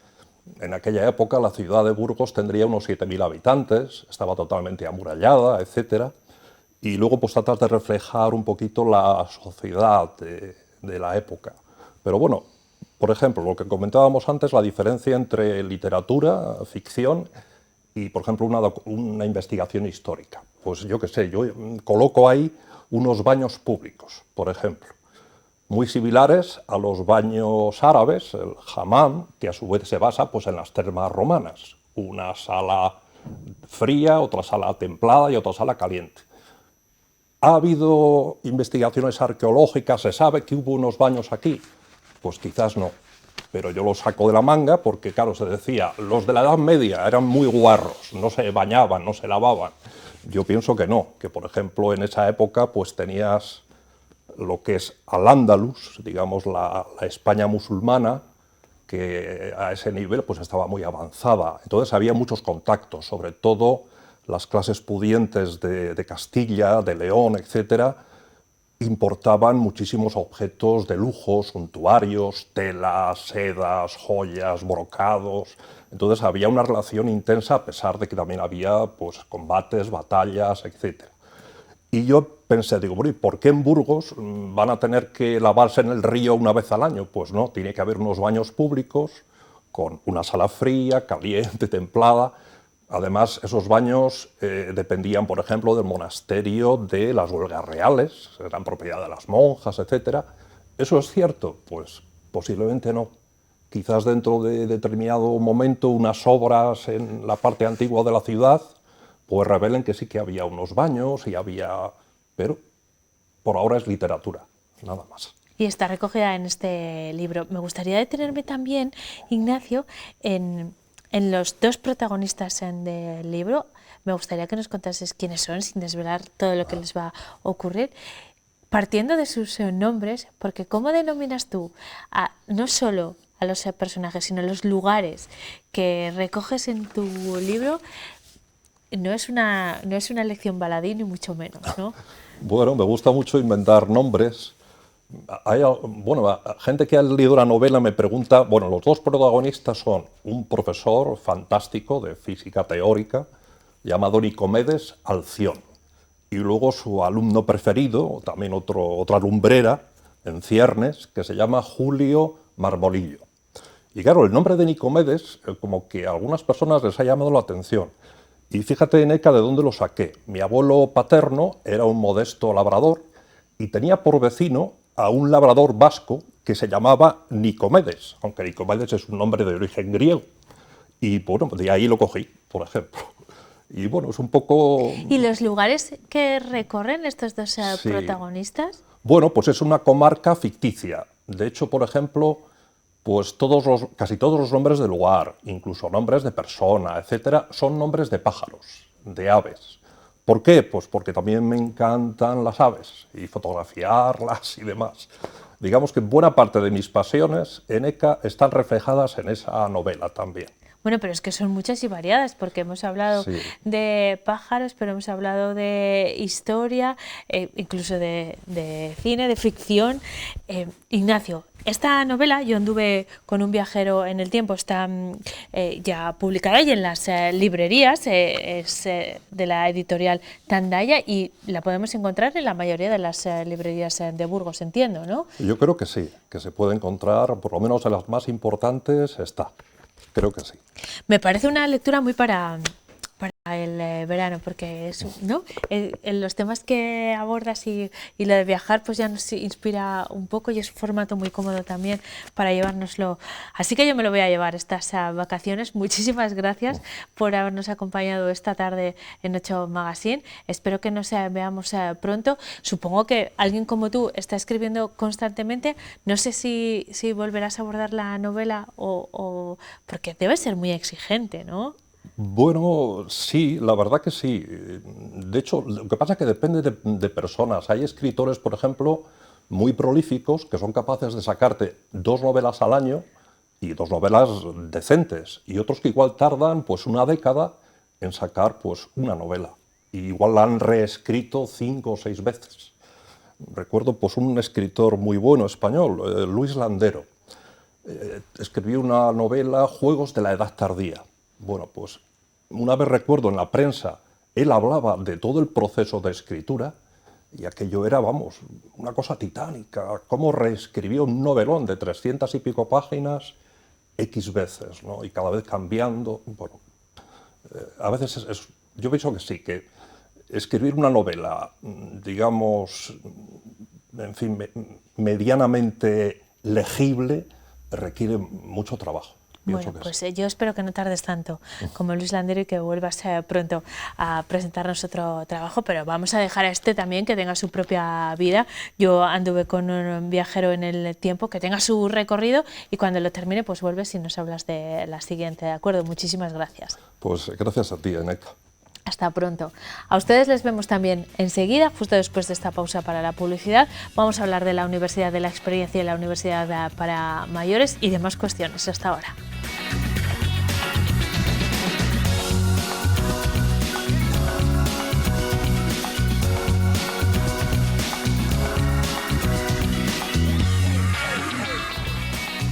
En aquella época la ciudad de Burgos tendría unos 7.000 habitantes, estaba totalmente amurallada, etcétera. Y luego pues tratar de reflejar un poquito la sociedad de la época. Pero bueno, por ejemplo, lo que comentábamos antes, la diferencia entre literatura, ficción y, por ejemplo, una investigación histórica. Pues yo qué sé, yo coloco ahí unos baños públicos, por ejemplo, muy similares a los baños árabes, el hammam, que a su vez se basa pues, en las termas romanas. Una sala fría, otra sala templada y otra sala caliente. ¿Ha habido investigaciones arqueológicas? ¿Se sabe que hubo unos baños aquí? Pues quizás no, pero yo los saco de la manga porque, claro, se decía, los de la Edad Media eran muy guarros, no se bañaban, no se lavaban. Yo pienso que no, que por ejemplo en esa época pues tenías lo que es Al-Ándalus, digamos la España musulmana, que a ese nivel pues estaba muy avanzada. Entonces había muchos contactos, sobre todo las clases pudientes de Castilla, de León, etcétera, importaban muchísimos objetos de lujo, suntuarios, telas, sedas, joyas, brocados. Entonces había una relación intensa a pesar de que también había pues, combates, batallas, etc. Y yo pensé, digo, bueno, ¿y por qué en Burgos van a tener que lavarse en el río una vez al año? Pues no, tiene que haber unos baños públicos con una sala fría, caliente, templada. Además, esos baños dependían, por ejemplo, del monasterio de las huelgas reales, eran propiedad de las monjas, etc. ¿Eso es cierto? Pues posiblemente no. Quizás dentro de determinado momento unas obras en la parte antigua de la ciudad pues revelen que sí que había unos baños y había... pero por ahora es literatura, nada más. Y está recogida en este libro. Me gustaría detenerme también, Ignacio, en los dos protagonistas del libro. Me gustaría que nos contases quiénes son, sin desvelar todo lo que les va a ocurrir, partiendo de sus nombres, porque ¿cómo denominas tú no solo a los personajes, sino a los lugares que recoges en tu libro? No es una lección baladí, ni mucho menos, ¿no? Bueno, me gusta mucho inventar nombres. Hay, gente que ha leído la novela me pregunta, bueno, los dos protagonistas son un profesor fantástico de física teórica llamado Nicomedes Alción y luego su alumno preferido, también otra lumbrera en ciernes, que se llama Julio Marmolillo. Y claro, el nombre de Nicomedes como que a algunas personas les ha llamado la atención. Y fíjate, Neca, de dónde lo saqué. Mi abuelo paterno era un modesto labrador y tenía por vecino a un labrador vasco que se llamaba Nicomedes, aunque Nicomedes es un nombre de origen griego. Y bueno, de ahí lo cogí, por ejemplo. Y bueno, es un poco... ¿Y los lugares que recorren estos dos protagonistas? Bueno, pues es una comarca ficticia. De hecho, por ejemplo, pues casi todos los nombres de lugar, incluso nombres de persona, etcétera, son nombres de pájaros, de aves. ¿Por qué? Pues porque también me encantan las aves y fotografiarlas y demás. Digamos que buena parte de mis pasiones, Eneca, están reflejadas en esa novela también. Bueno, pero es que son muchas y variadas, porque hemos hablado de pájaros, pero hemos hablado de historia, incluso de cine, de ficción. Ignacio, esta novela, Yo anduve con un viajero en el tiempo, está ya publicada y en las librerías, es de la editorial Tandaya y la podemos encontrar en la mayoría de las librerías de Burgos, entiendo, ¿no? Yo creo que sí, que se puede encontrar, por lo menos en las más importantes está. Creo que sí. Me parece una lectura muy para el verano, porque es, ¿no? En los temas que abordas y lo de viajar pues ya nos inspira un poco y es un formato muy cómodo también para llevárnoslo. Así que yo me lo voy a llevar estas vacaciones. Muchísimas gracias por habernos acompañado esta tarde en 8 Magazine. Espero que nos veamos pronto. Supongo que alguien como tú está escribiendo constantemente. No sé si volverás a abordar la novela o porque debe ser muy exigente, ¿no? Bueno, sí, la verdad que sí. De hecho, lo que pasa es que depende de personas. Hay escritores, por ejemplo, muy prolíficos que son capaces de sacarte 2 novelas al año y 2 novelas decentes, y otros que igual tardan pues una década en sacar pues una novela. Y igual la han reescrito 5 o 6 veces. Recuerdo pues un escritor muy bueno español, Luis Landero. Escribió una novela, Juegos de la Edad Tardía. Bueno, pues una vez recuerdo en la prensa, él hablaba de todo el proceso de escritura y aquello era, vamos, una cosa titánica. Cómo reescribió un novelón de 300 y pico páginas X veces, ¿no? Y cada vez cambiando. Bueno, a veces yo pienso que sí, que escribir una novela, digamos, en fin, medianamente legible, requiere mucho trabajo. Bueno, pues yo espero que no tardes tanto como Luis Landero y que vuelvas pronto a presentarnos otro trabajo, pero vamos a dejar a este también que tenga su propia vida. Yo anduve con un viajero en el tiempo, que tenga su recorrido y cuando lo termine pues vuelves y nos hablas de la siguiente, ¿de acuerdo? Muchísimas gracias. Pues gracias a ti, Eneca. Hasta pronto. A ustedes les vemos también enseguida, justo después de esta pausa para la publicidad. Vamos a hablar de la Universidad de la Experiencia y la Universidad para Mayores y demás cuestiones. Hasta ahora.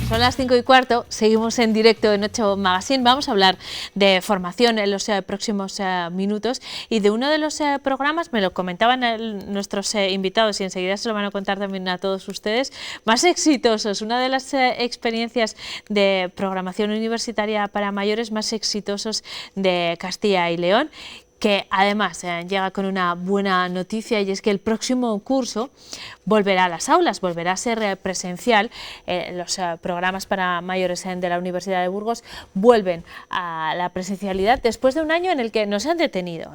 Son las 5:15, seguimos en directo en 8 Magazine. Vamos a hablar de formación en los próximos minutos y de uno de los programas, me lo comentaban nuestros invitados y enseguida se lo van a contar también a todos ustedes, más exitosos, una de las experiencias de programación universitaria para mayores más exitosos de Castilla y León, que además llega con una buena noticia, y es que el próximo curso volverá a las aulas, volverá a ser presencial. Los programas para mayores de la Universidad de Burgos vuelven a la presencialidad después de un año en el que no se han detenido,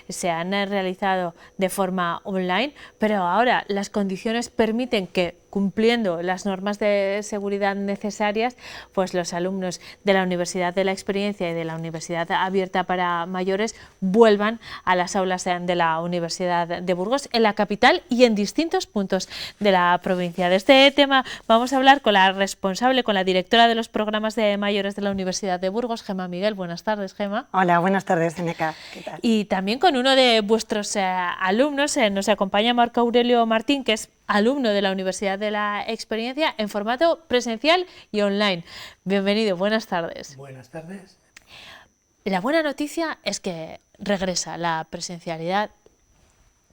se han realizado de forma online, pero ahora las condiciones permiten que, cumpliendo las normas de seguridad necesarias, pues los alumnos de la Universidad de la Experiencia y de la Universidad Abierta para Mayores vuelvan a las aulas de la Universidad de Burgos, en la capital y en distintos puntos de la provincia. De este tema vamos a hablar con la responsable, con la directora de los programas de mayores de la Universidad de Burgos, Gemma Miguel. Buenas tardes, Gemma. Hola, buenas tardes, Eneca. ¿Qué tal? Y también con uno de vuestros alumnos, nos acompaña Marco Aurelio Martín, que es alumno de la Universidad de la Experiencia en formato presencial y online. Bienvenido, buenas tardes. Buenas tardes. La buena noticia es que regresa la presencialidad.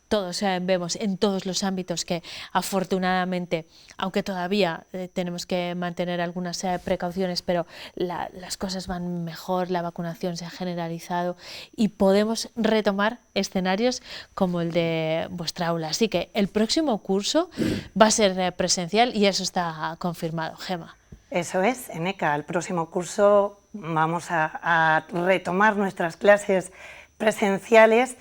Todos vemos en todos los ámbitos que afortunadamente, aunque todavía tenemos que mantener algunas precauciones, pero las cosas van mejor, la vacunación se ha generalizado y podemos retomar escenarios como el de vuestra aula. Así que el próximo curso va a ser presencial y eso está confirmado. Gemma. Eso es, Eneca. El próximo curso vamos a retomar nuestras clases presenciales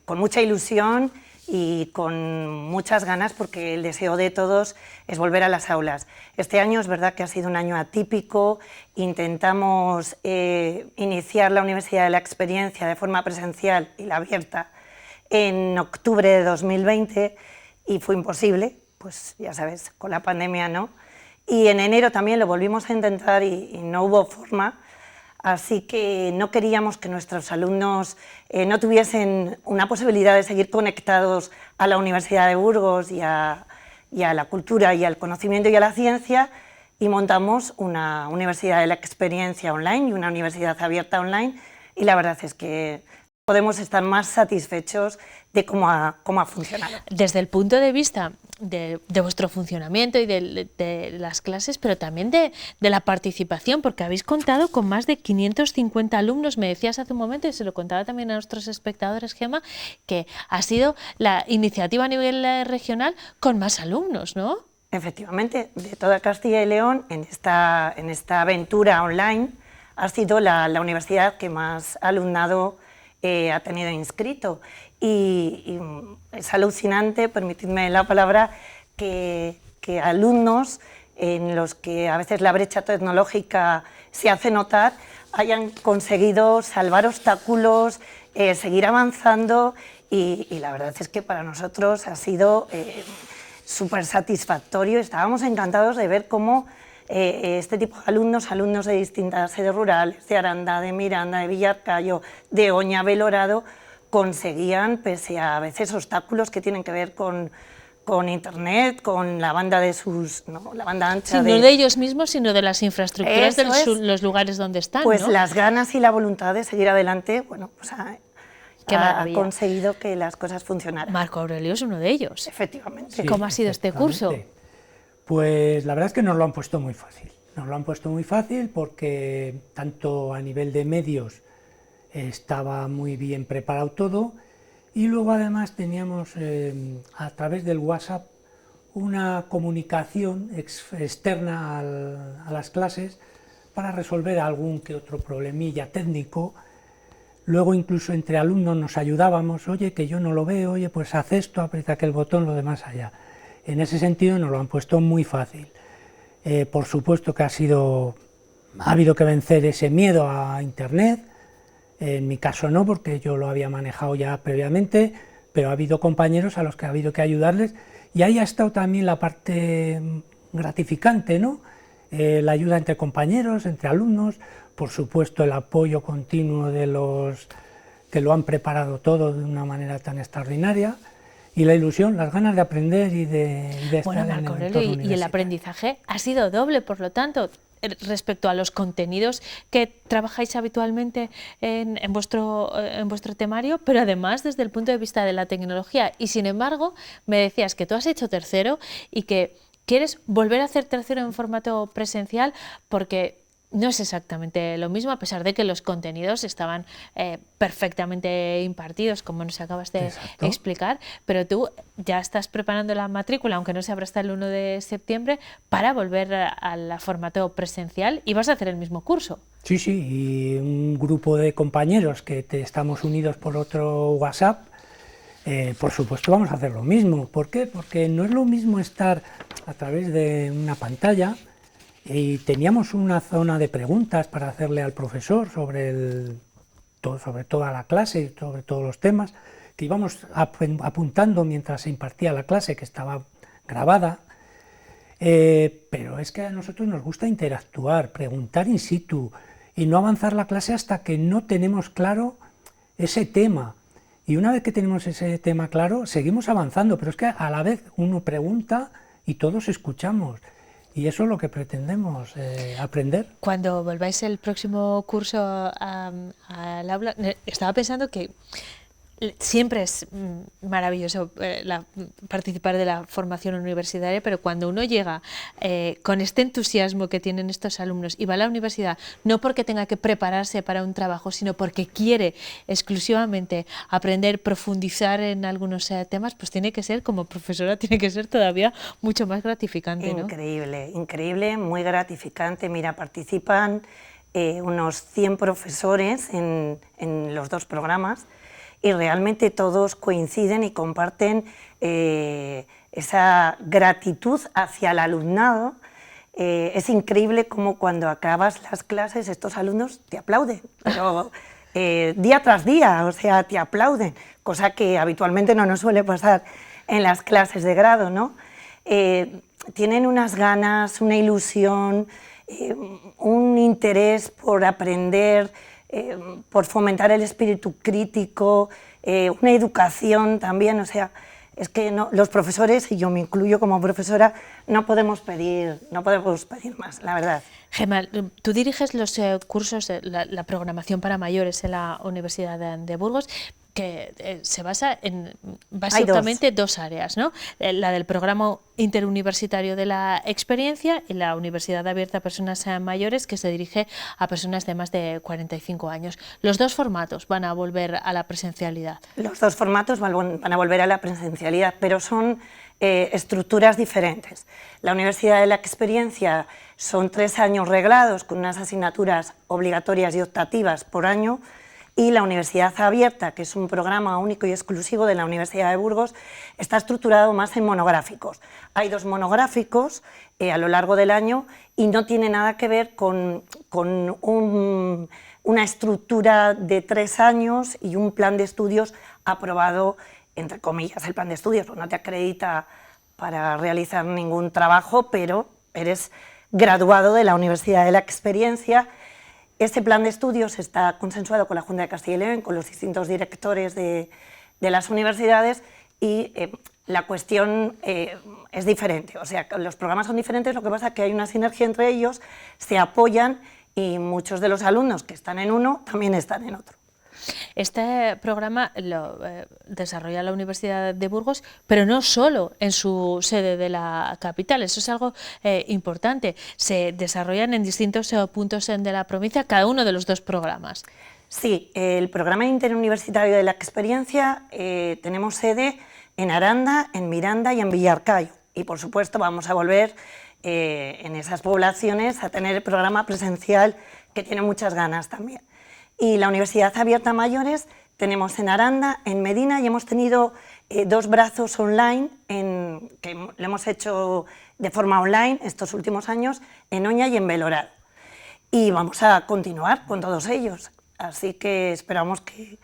con mucha ilusión y con muchas ganas, porque el deseo de todos es volver a las aulas. Este año es verdad que ha sido un año atípico. Intentamos iniciar la Universidad de la Experiencia de forma presencial y la abierta en octubre de 2020 y fue imposible, pues ya sabes, con la pandemia no. Y en enero también lo volvimos a intentar y no hubo forma. Así que no queríamos que nuestros alumnos no tuviesen una posibilidad de seguir conectados a la Universidad de Burgos y a la cultura y al conocimiento y a la ciencia, y montamos una Universidad de la Experiencia online y una Universidad Abierta online, y la verdad es que podemos estar más satisfechos de cómo ha funcionado. Desde el punto de vista de vuestro funcionamiento y de las clases, pero también de la participación, porque habéis contado con más de 550 alumnos, me decías hace un momento, y se lo contaba también a nuestros espectadores, Gemma, que ha sido la iniciativa a nivel regional con más alumnos, ¿no? Efectivamente, de toda Castilla y León, en esta aventura online, ha sido la universidad que más alumnado ha tenido inscrito, y es alucinante, permitidme la palabra, que alumnos en los que a veces la brecha tecnológica se hace notar hayan conseguido salvar obstáculos, seguir avanzando, y la verdad es que para nosotros ha sido súper satisfactorio. Estábamos encantados de ver cómo este tipo de alumnos de distintas sedes rurales, de Aranda, de Miranda, de Villarcayo, de Oña, Belorado, conseguían, pese a veces obstáculos que tienen que ver con internet, con la banda de la banda ancha. Sí, no de ellos mismos, sino de las infraestructuras de los lugares donde están. Pues ¿no? las ganas y la voluntad de seguir adelante, bueno, pues ha conseguido que las cosas funcionaran. Marco Aurelio es uno de ellos. Efectivamente. Sí, ¿Cómo ha sido este curso? Pues la verdad es que nos lo han puesto muy fácil. Nos lo han puesto muy fácil porque tanto a nivel de medios estaba muy bien preparado todo, y luego además teníamos a través del WhatsApp una comunicación externa a las clases para resolver algún que otro problemilla técnico. Luego incluso entre alumnos nos ayudábamos, oye, que yo no lo veo, oye, pues haz esto, aprieta aquel botón, lo demás allá. En ese sentido nos lo han puesto muy fácil. Por supuesto que ha habido que vencer ese miedo a Internet. En mi caso no, porque yo lo había manejado ya previamente, pero ha habido compañeros a los que ha habido que ayudarles, y ahí ha estado también la parte gratificante, ¿no? La ayuda entre compañeros, entre alumnos, por supuesto el apoyo continuo de los que lo han preparado todo de una manera tan extraordinaria, y la ilusión, las ganas de aprender y de estar Bueno, en el Marco Aurelio, entorno y el universitario. aprendizaje ha sido doble, por lo tanto, respecto a los contenidos que trabajáis habitualmente en vuestro temario, pero además desde el punto de vista de la tecnología. Y sin embargo, me decías que tú has hecho tercero y que quieres volver a hacer tercero en formato presencial porque no es exactamente lo mismo, a pesar de que los contenidos estaban perfectamente impartidos, como nos acabas de Exacto. explicar, pero tú ya estás preparando la matrícula, aunque no se abra hasta el 1 de septiembre, para volver al formato presencial y vas a hacer el mismo curso. Sí, sí, y un grupo de compañeros que estamos unidos por otro WhatsApp, por supuesto vamos a hacer lo mismo. ¿Por qué? Porque no es lo mismo estar a través de una pantalla. Y teníamos una zona de preguntas para hacerle al profesor sobre toda la clase, sobre todos los temas, que íbamos apuntando mientras se impartía la clase, que estaba grabada. Pero es que a nosotros nos gusta interactuar, preguntar in situ, y no avanzar la clase hasta que no tenemos claro ese tema. Y una vez que tenemos ese tema claro, seguimos avanzando, pero es que a la vez uno pregunta y todos escuchamos. Y eso es lo que pretendemos aprender. Cuando volváis el próximo curso al aula, estaba pensando que siempre es maravilloso participar de la formación universitaria, pero cuando uno llega con este entusiasmo que tienen estos alumnos y va a la universidad, no porque tenga que prepararse para un trabajo, sino porque quiere exclusivamente aprender, profundizar en algunos temas, pues tiene que ser, como profesora, tiene que ser todavía mucho más gratificante, ¿no? Increíble, increíble, muy gratificante. Mira, participan unos 100 profesores en los dos programas, y realmente todos coinciden y comparten esa gratitud hacia el alumnado. Es increíble cómo cuando acabas las clases estos alumnos te aplauden, pero día tras día, o sea, te aplauden, cosa que habitualmente no nos suele pasar en las clases de grado, ¿no? Tienen unas ganas, una ilusión, un interés por aprender, por fomentar el espíritu crítico, una educación también, o sea, es que no, los profesores, y yo me incluyo como profesora, no podemos pedir más, la verdad. Gemma, tú diriges los cursos, la programación para mayores en la Universidad de Burgos, que se basa en básicamente dos áreas, ¿no? La del programa interuniversitario de la experiencia y la Universidad Abierta a Personas Mayores, que se dirige a personas de más de 45 años. Los dos formatos van a volver a la presencialidad. Los dos formatos van a volver a la presencialidad, pero son estructuras diferentes. La Universidad de la Experiencia son 3 años reglados con unas asignaturas obligatorias y optativas por año, y la Universidad Abierta, que es un programa único y exclusivo de la Universidad de Burgos, está estructurado más en monográficos. Hay 2 monográficos a lo largo del año y no tiene nada que ver con una estructura de 3 años y un plan de estudios aprobado, entre comillas. El plan de estudios pues no te acredita para realizar ningún trabajo, pero eres graduado de la Universidad de la Experiencia. Este plan de estudios está consensuado con la Junta de Castilla y León, con los distintos directores de las universidades, y la cuestión es diferente. O sea, los programas son diferentes, lo que pasa es que hay una sinergia entre ellos, se apoyan y muchos de los alumnos que están en uno también están en otro. Este programa lo desarrolla la Universidad de Burgos, pero no solo en su sede de la capital, eso es algo importante. Se desarrollan en distintos puntos de la provincia cada uno de los dos programas. Sí, el programa interuniversitario de la experiencia tenemos sede en Aranda, en Miranda y en Villarcayo. Y por supuesto vamos a volver en esas poblaciones a tener el programa presencial, que tiene muchas ganas también. Y la Universidad Abierta a Mayores tenemos en Aranda, en Medina, y hemos tenido 2 brazos online que lo hemos hecho de forma online estos últimos años, en Oña y en Belorado. Y vamos a continuar con todos ellos, así que esperamos que...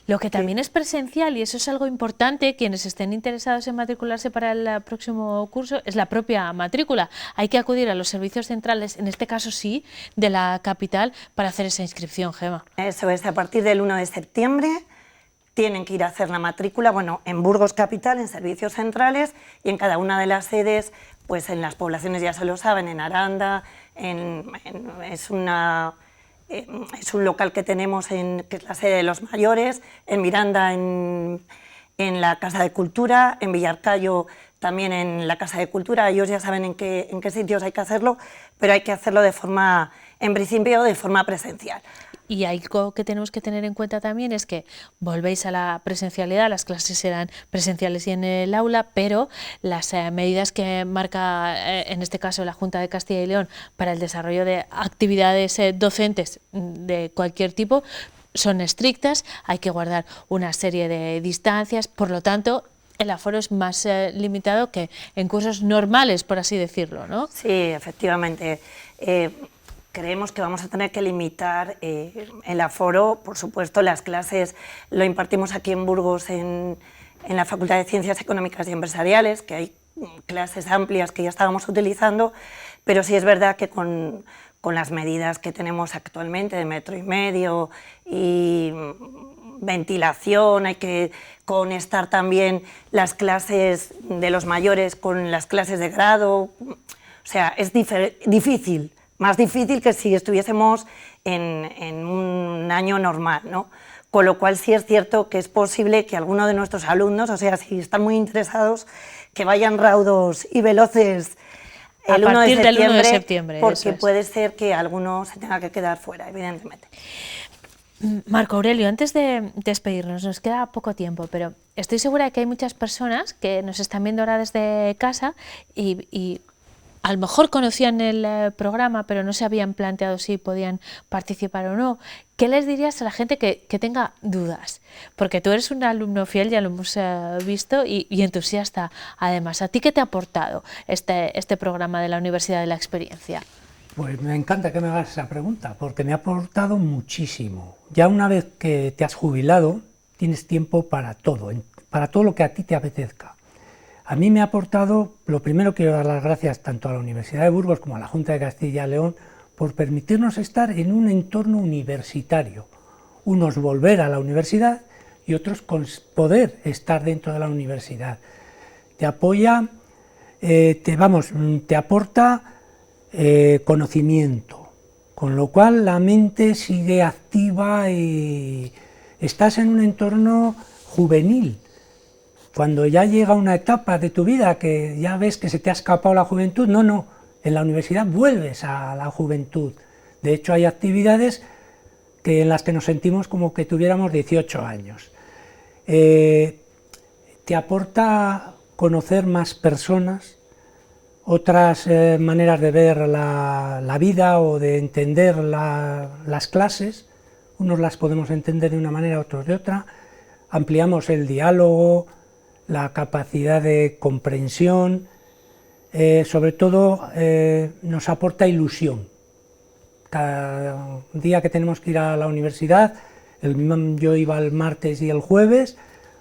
Lo que también es presencial, y eso es algo importante, quienes estén interesados en matricularse para el próximo curso, es la propia matrícula. Hay que acudir a los servicios centrales, en este caso sí, de la capital, para hacer esa inscripción, Gemma. Eso es, a partir del 1 de septiembre tienen que ir a hacer la matrícula, bueno, en Burgos Capital, en servicios centrales, y en cada una de las sedes, pues en las poblaciones ya se lo saben, en Aranda, es un local que tenemos, que es la sede de los mayores, en Miranda, en la Casa de Cultura, en Villarcayo también en la Casa de Cultura. Ellos ya saben en qué sitios hay que hacerlo, pero hay que hacerlo en principio de forma presencial. Y algo que tenemos que tener en cuenta también es que volvéis a la presencialidad, las clases serán presenciales y en el aula, pero las medidas que marca, en este caso, la Junta de Castilla y León para el desarrollo de actividades docentes de cualquier tipo son estrictas, hay que guardar una serie de distancias, por lo tanto, el aforo es más limitado que en cursos normales, por así decirlo, ¿no? Sí, efectivamente. Creemos que vamos a tener que limitar el aforo. Por supuesto, las clases lo impartimos aquí en Burgos en la Facultad de Ciencias Económicas y Empresariales, que hay clases amplias que ya estábamos utilizando, pero sí es verdad que con las medidas que tenemos actualmente de 1,5 metros y ventilación, hay que conectar también las clases de los mayores con las clases de grado. O sea, es difícil, más difícil que si estuviésemos en un año normal, ¿no? Con lo cual sí es cierto que es posible que alguno de nuestros alumnos, o sea, si están muy interesados, que vayan raudos y veloces a partir del 1 de septiembre, porque puede ser que alguno se tenga que quedar fuera, evidentemente. Marco Aurelio, antes de despedirnos, nos queda poco tiempo, pero estoy segura de que hay muchas personas que nos están viendo ahora desde casa y a lo mejor conocían el programa, pero no se habían planteado si podían participar o no. ¿Qué les dirías a la gente que tenga dudas? Porque tú eres un alumno fiel, ya lo hemos visto, y entusiasta. Además, ¿a ti qué te ha aportado este programa de la Universidad de la Experiencia? Pues me encanta que me hagas esa pregunta, porque me ha aportado muchísimo. Ya una vez que te has jubilado, tienes tiempo para todo lo que a ti te apetezca. A mí me ha aportado, lo primero quiero dar las gracias tanto a la Universidad de Burgos como a la Junta de Castilla y León por permitirnos estar en un entorno universitario. Unos volver a la universidad y otros poder estar dentro de la universidad. Te apoya, te aporta conocimiento, con lo cual la mente sigue activa y estás en un entorno juvenil. Cuando ya llega una etapa de tu vida que ya ves que se te ha escapado la juventud, no, en la universidad vuelves a la juventud. De hecho, hay actividades en las que nos sentimos como que tuviéramos 18 años. Te aporta conocer más personas, otras maneras de ver la vida o de entender las clases. Unos las podemos entender de una manera, otros de otra. Ampliamos el diálogo, la capacidad de comprensión, sobre todo nos aporta ilusión. Cada día que tenemos que ir a la universidad, yo iba el martes y el jueves,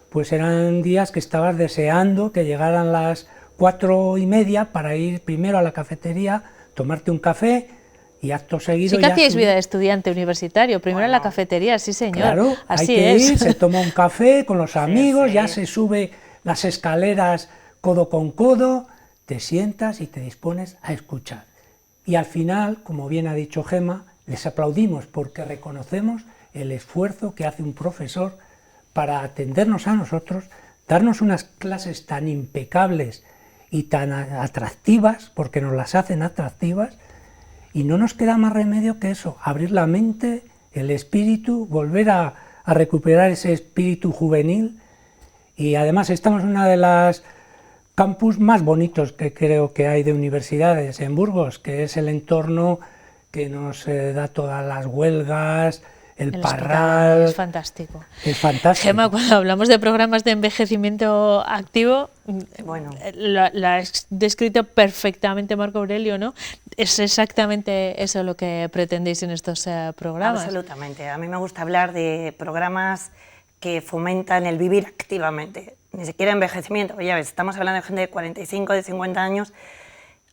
pues eran días que estabas deseando que llegaran las 4:30 para ir primero a la cafetería, tomarte un café y acto seguido... Sí que hacíais vida de estudiante universitario, primero en la cafetería, sí señor, claro, así hay que es. ir, se toma un café con los amigos, sí. Ya se sube las escaleras codo con codo, te sientas y te dispones a escuchar. Y al final, como bien ha dicho Gemma, les aplaudimos porque reconocemos el esfuerzo que hace un profesor para atendernos a nosotros, darnos unas clases tan impecables y tan atractivas, porque nos las hacen atractivas, y no nos queda más remedio que eso, abrir la mente, el espíritu, volver a recuperar ese espíritu juvenil. Y además estamos en una de las campus más bonitos que creo que hay de universidades en Burgos, que es el entorno que nos da todas las huelgas, el Parral. Es fantástico. Es fantástico. Gemma, cuando hablamos de programas de envejecimiento activo, Bueno, lo ha descrito perfectamente Marco Aurelio, ¿no? Es exactamente eso lo que pretendéis en estos programas. absolutamente. A mí me gusta hablar de programas que fomentan el vivir activamente, ni siquiera envejecimiento. Ya ves, estamos hablando de gente de 45, de 50 años.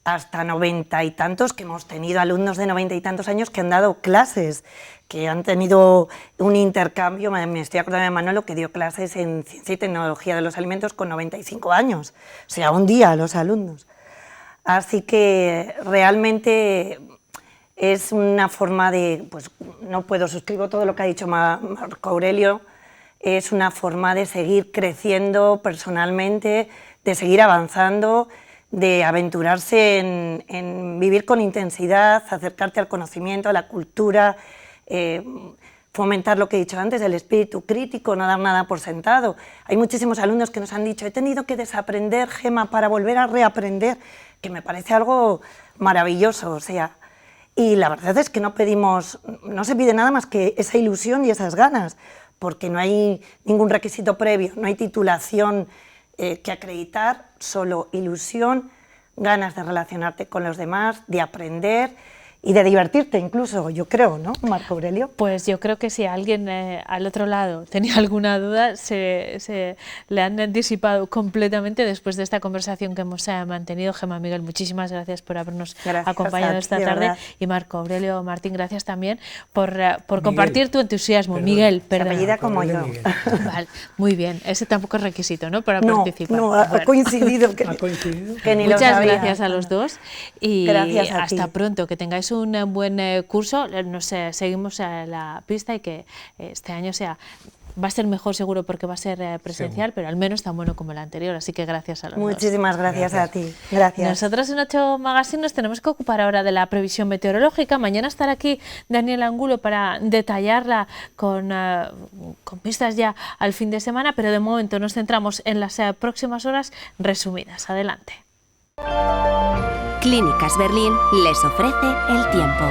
hasta 90 y tantos, que hemos tenido alumnos de 90 y tantos años que han dado clases, que han tenido un intercambio. Me estoy acordando de Manolo, que dio clases en Ciencia y Tecnología de los Alimentos con 95 años, o sea, un día a los alumnos. Así que realmente es una forma de, pues no puedo, suscribo todo lo que ha dicho Marco Aurelio, es una forma de seguir creciendo personalmente, de seguir avanzando, de aventurarse en vivir con intensidad, acercarte al conocimiento, a la cultura, fomentar lo que he dicho antes, el espíritu crítico, no dar nada por sentado. Hay muchísimos alumnos que nos han dicho, he tenido que desaprender, Gema, para volver a reaprender, que me parece algo maravilloso, o sea, y la verdad es que no se pide nada más que esa ilusión y esas ganas, porque no hay ningún requisito previo, no hay titulación que acreditar, solo ilusión, ganas de relacionarte con los demás, de aprender y de divertirte incluso, yo creo, ¿no, Marco Aurelio? Pues yo creo que si alguien al otro lado tenía alguna duda, se le han disipado completamente después de esta conversación que hemos mantenido. Gema, Miguel, muchísimas gracias por habernos acompañado esta tarde. ¿Verdad? Y Marco Aurelio, Martín, gracias también por compartir tu entusiasmo. Perdón. Miguel, perdón. Se apellida como yo. Vale, muy bien, ese tampoco es requisito, ¿no?, para participar. No, ha coincidido. Que ni Muchas gracias a los dos y hasta ti. Pronto, que tengáis un buen curso, seguimos a la pista y que este año va a ser mejor seguro porque va a ser presencial, pero al menos tan bueno como el anterior, así que gracias a los dos. Muchísimas gracias a ti. Gracias. Nosotros en 8 Magazine nos tenemos que ocupar ahora de la previsión meteorológica. Mañana estará aquí Daniel Angulo para detallarla con pistas ya al fin de semana, pero de momento nos centramos en las próximas horas resumidas. Adelante. Clínicas Berlín les ofrece el tiempo.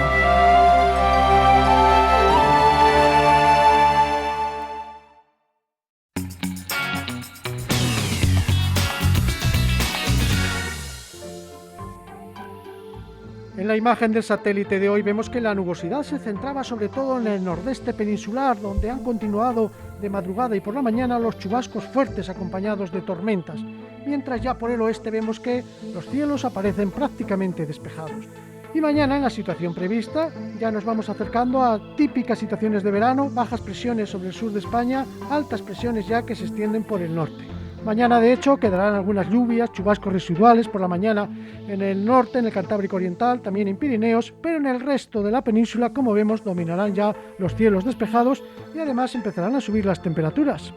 En la imagen del satélite de hoy vemos que la nubosidad se centraba sobre todo en el nordeste peninsular, donde han continuado de madrugada y por la mañana los chubascos fuertes acompañados de tormentas, mientras ya por el oeste vemos que los cielos aparecen prácticamente despejados. Y mañana, en la situación prevista, ya nos vamos acercando a típicas situaciones de verano, bajas presiones sobre el sur de España, altas presiones ya que se extienden por el norte. Mañana, de hecho, quedarán algunas lluvias, chubascos residuales por la mañana en el norte, en el Cantábrico Oriental, también en Pirineos, pero en el resto de la península, como vemos, dominarán ya los cielos despejados y además empezarán a subir las temperaturas.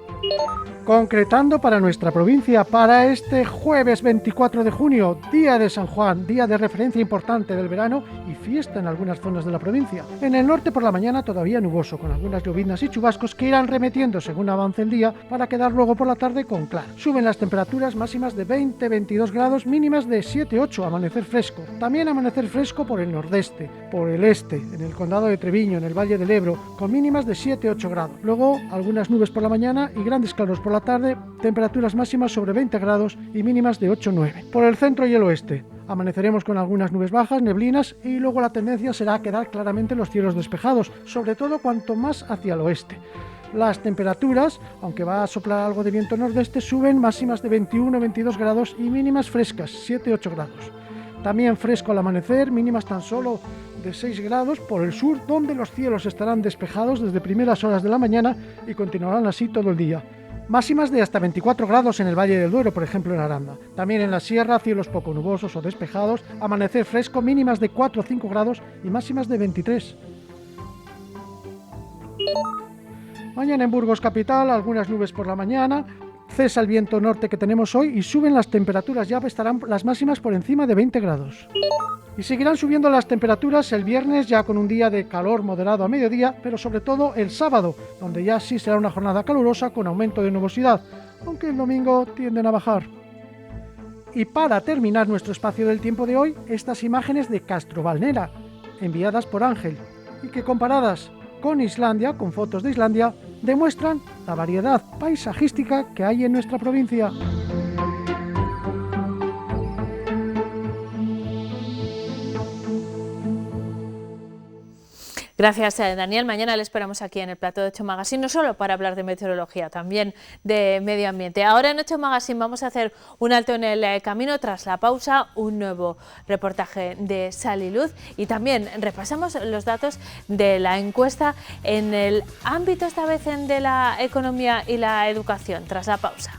Concretando para nuestra provincia, para este jueves 24 de junio, día de San Juan, día de referencia importante del verano y fiesta en algunas zonas de la provincia. En el norte por la mañana todavía nuboso, con algunas lloviznas y chubascos que irán remetiendo según avance el día para quedar luego por la tarde con claro. Suben las temperaturas máximas de 20-22 grados, mínimas de 7-8, amanecer fresco. También amanecer fresco por el nordeste, por el este, en el condado de Treviño, en el Valle del Ebro, con mínimas de 7-8 grados. Luego algunas nubes por la mañana y grandes claros por la tarde, temperaturas máximas sobre 20 grados y mínimas de 8-9. Por el centro y el oeste, amaneceremos con algunas nubes bajas, neblinas y luego la tendencia será a quedar claramente los cielos despejados, sobre todo cuanto más hacia el oeste. Las temperaturas, aunque va a soplar algo de viento nordeste, suben máximas de 21-22 grados y mínimas frescas, 7-8 grados. También fresco al amanecer, mínimas tan solo de 6 grados por el sur, donde los cielos estarán despejados desde primeras horas de la mañana y continuarán así todo el día. Máximas de hasta 24 grados en el Valle del Duero, por ejemplo en Aranda. También en la sierra, cielos poco nubosos o despejados, amanecer fresco, mínimas de 4 o 5 grados y máximas de 23. Mañana en Burgos capital, algunas nubes por la mañana, cesa el viento norte que tenemos hoy y suben las temperaturas, ya estarán las máximas por encima de 20 grados. Y seguirán subiendo las temperaturas el viernes ya con un día de calor moderado a mediodía, pero sobre todo el sábado, donde ya sí será una jornada calurosa con aumento de nubosidad, aunque el domingo tienden a bajar. Y para terminar nuestro espacio del tiempo de hoy, estas imágenes de Castrovalnera, enviadas por Ángel, y que comparadas con Islandia, con fotos de Islandia, demuestran la variedad paisajística que hay en nuestra provincia. Gracias, Daniel. Mañana le esperamos aquí en el plató de 8 Magazine, no solo para hablar de meteorología, también de medio ambiente. Ahora en 8 Magazine vamos a hacer un alto en el camino. Tras la pausa, un nuevo reportaje de Sal y Luz y también repasamos los datos de la encuesta en el ámbito, esta vez de la economía y la educación. Tras la pausa.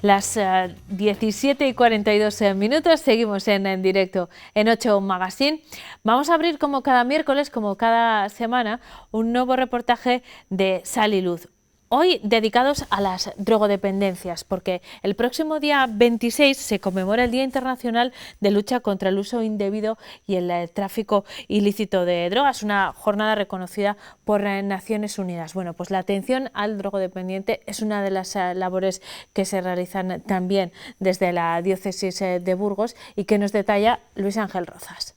Las 17:42 minutos, seguimos en directo en 8 Magazine. Vamos a abrir como cada miércoles, como cada semana, un nuevo reportaje de Sal y Luz. Hoy dedicados a las drogodependencias, porque el próximo día 26 se conmemora el Día Internacional de Lucha contra el Uso Indebido y el Tráfico Ilícito de Drogas, una jornada reconocida por Naciones Unidas. Bueno, pues la atención al drogodependiente es una de las labores que se realizan también desde la Diócesis de Burgos y que nos detalla Luis Ángel Rozas.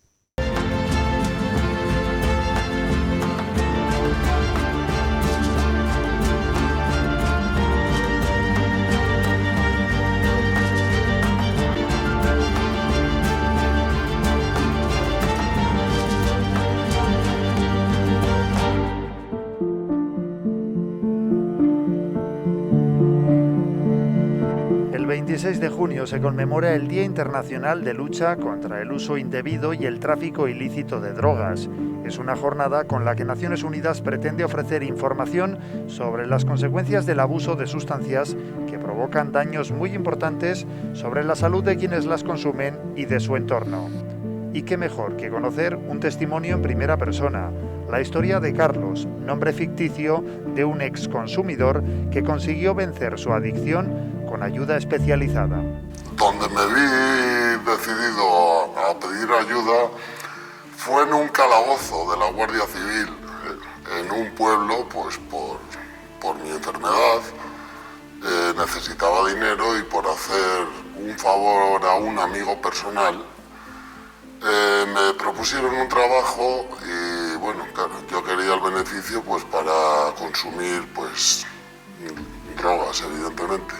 El 26 de junio se conmemora el Día Internacional de Lucha contra el Uso Indebido y el Tráfico Ilícito de Drogas. Es una jornada con la que Naciones Unidas pretende ofrecer información sobre las consecuencias del abuso de sustancias que provocan daños muy importantes sobre la salud de quienes las consumen y de su entorno. Y qué mejor que conocer un testimonio en primera persona, la historia de Carlos, nombre ficticio de un ex consumidor que consiguió vencer su adicción con ayuda especializada. Donde me vi decidido a pedir ayuda fue en un calabozo de la Guardia Civil, en un pueblo, pues por mi enfermedad, necesitaba dinero y por hacer un favor a un amigo personal, me propusieron un trabajo y bueno, claro, yo quería el beneficio pues para consumir pues drogas, evidentemente.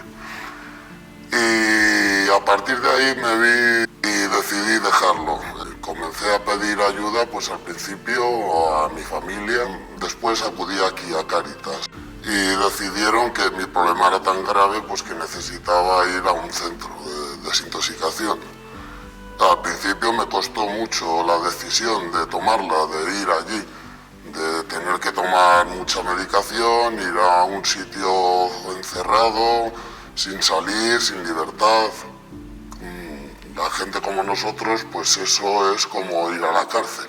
Y a partir de ahí me vi y decidí dejarlo. Comencé a pedir ayuda pues al principio a mi familia, después acudí aquí a Cáritas y decidieron que mi problema era tan grave pues que necesitaba ir a un centro de desintoxicación. Al principio me costó mucho la decisión de tomarla, de ir allí, de tener que tomar mucha medicación, ir a un sitio encerrado, sin salir, sin libertad. La gente como nosotros, pues eso es como ir a la cárcel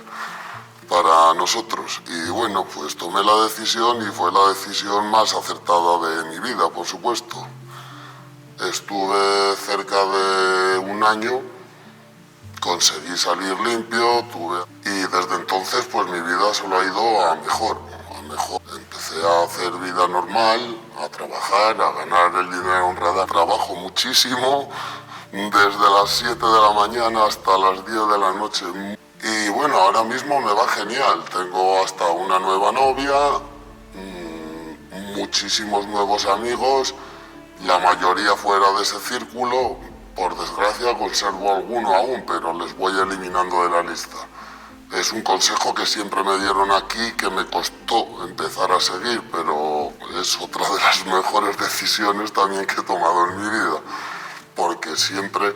para nosotros. Y bueno, pues tomé la decisión y fue la decisión más acertada de mi vida, por supuesto. Estuve cerca de un año, conseguí salir limpio, y desde entonces pues mi vida solo ha ido a mejor. Empecé a hacer vida normal, a trabajar, a ganar el dinero honrado. Trabajo muchísimo, desde las 7 de la mañana hasta las 10 de la noche. Y bueno, ahora mismo me va genial. Tengo hasta una nueva novia, muchísimos nuevos amigos, la mayoría fuera de ese círculo. Por desgracia conservo alguno aún, pero les voy eliminando de la lista. Es un consejo que siempre me dieron aquí, que me costó empezar a seguir, pero es otra de las mejores decisiones también que he tomado en mi vida, porque siempre...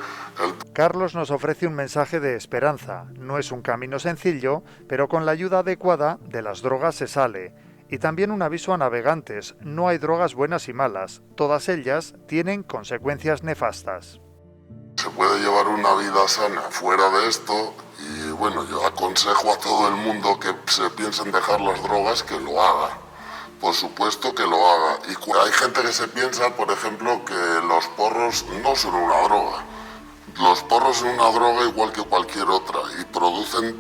Carlos nos ofrece un mensaje de esperanza. No es un camino sencillo, pero con la ayuda adecuada de las drogas se sale. Y también un aviso a navegantes: no hay drogas buenas y malas, todas ellas tienen consecuencias nefastas. Se puede llevar una vida sana fuera de esto y bueno, yo aconsejo a todo el mundo que se piense en dejar las drogas que lo haga. Por supuesto que lo haga. Y hay gente que se piensa, por ejemplo, que los porros no son una droga. Los porros son una droga igual que cualquier otra y producen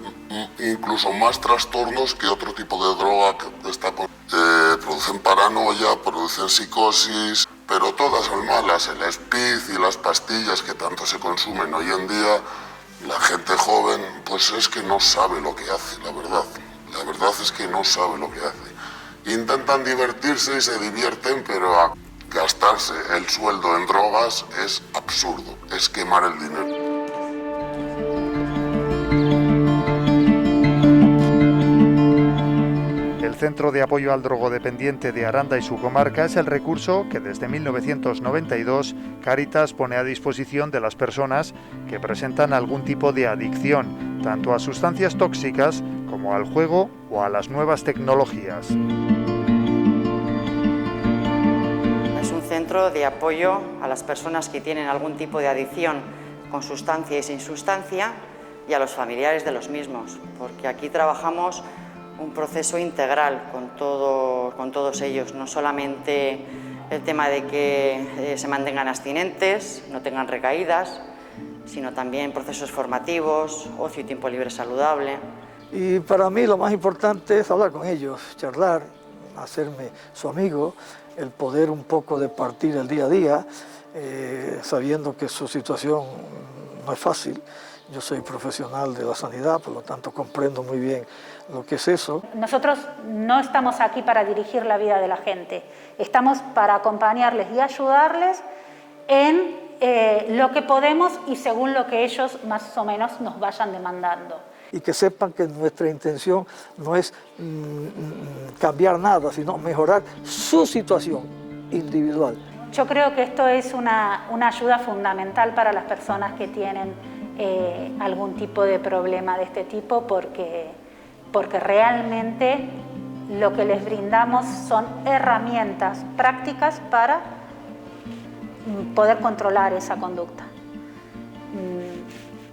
incluso más trastornos que otro tipo de droga que está producen paranoia, producen psicosis, pero todas son malas. El speed y las pastillas que tanto se consumen hoy en día, la gente joven pues es que no sabe lo que hace, la verdad. La verdad es que no sabe lo que hace. Intentan divertirse y se divierten, pero gastarse el sueldo en drogas es absurdo, es quemar el dinero. El Centro de Apoyo al Drogodependiente de Aranda y su comarca es el recurso que desde 1992 Cáritas pone a disposición de las personas que presentan algún tipo de adicción, tanto a sustancias tóxicas como al juego o a las nuevas tecnologías. Es un centro de apoyo a las personas que tienen algún tipo de adicción con sustancia y sin sustancia y a los familiares de los mismos, porque aquí trabajamos un proceso integral con todos ellos, no solamente el tema de que se mantengan abstinentes, no tengan recaídas, sino también procesos formativos, ocio y tiempo libre saludable. Y para mí lo más importante es hablar con ellos, charlar, hacerme su amigo, el poder un poco de partir el día a día, sabiendo que su situación no es fácil. Yo soy profesional de la sanidad, por lo tanto comprendo muy bien lo que es eso. Nosotros no estamos aquí para dirigir la vida de la gente, estamos para acompañarles y ayudarles en lo que podemos y según lo que ellos más o menos nos vayan demandando. Y que sepan que nuestra intención no es cambiar nada, sino mejorar su situación individual. Yo creo que esto es una ayuda fundamental para las personas que tienen algún tipo de problema de este tipo, porque realmente lo que les brindamos son herramientas prácticas para poder controlar esa conducta.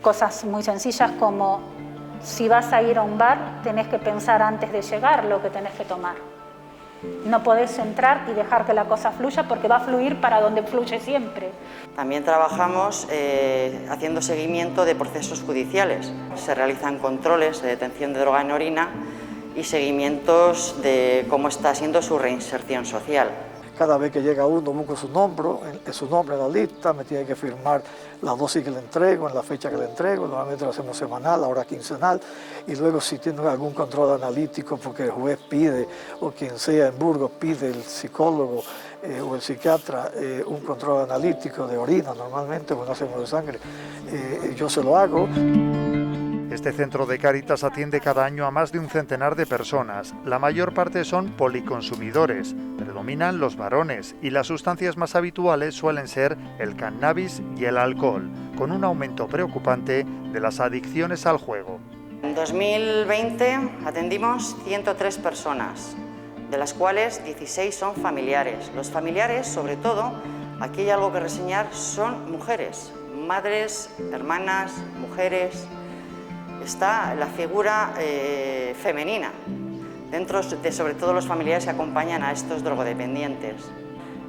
Cosas muy sencillas como si vas a ir a un bar, tenés que pensar antes de llegar lo que tenés que tomar. No podés entrar y dejar que la cosa fluya porque va a fluir para donde fluye siempre. También trabajamos haciendo seguimiento de procesos judiciales. Se realizan controles de detención de droga en orina y seguimientos de cómo está siendo su reinserción social. Cada vez que llega uno busco su nombre en la lista, me tiene que firmar la dosis que le entrego, en la fecha que le entrego, normalmente lo hacemos semanal, ahora quincenal, y luego si tiene algún control analítico porque el juez pide, o quien sea en Burgos pide el psicólogo o el psiquiatra un control analítico de orina, normalmente cuando hacemos de sangre, yo se lo hago. Este centro de Cáritas atiende cada año a más de un centenar de personas. La mayor parte son policonsumidores, predominan los varones y las sustancias más habituales suelen ser el cannabis y el alcohol, con un aumento preocupante de las adicciones al juego. En 2020 atendimos 103 personas, de las cuales 16 son familiares. Los familiares, sobre todo, aquí hay algo que reseñar, son mujeres, madres, hermanas, mujeres. Está la figura femenina, dentro de sobre todo los familiares que acompañan a estos drogodependientes,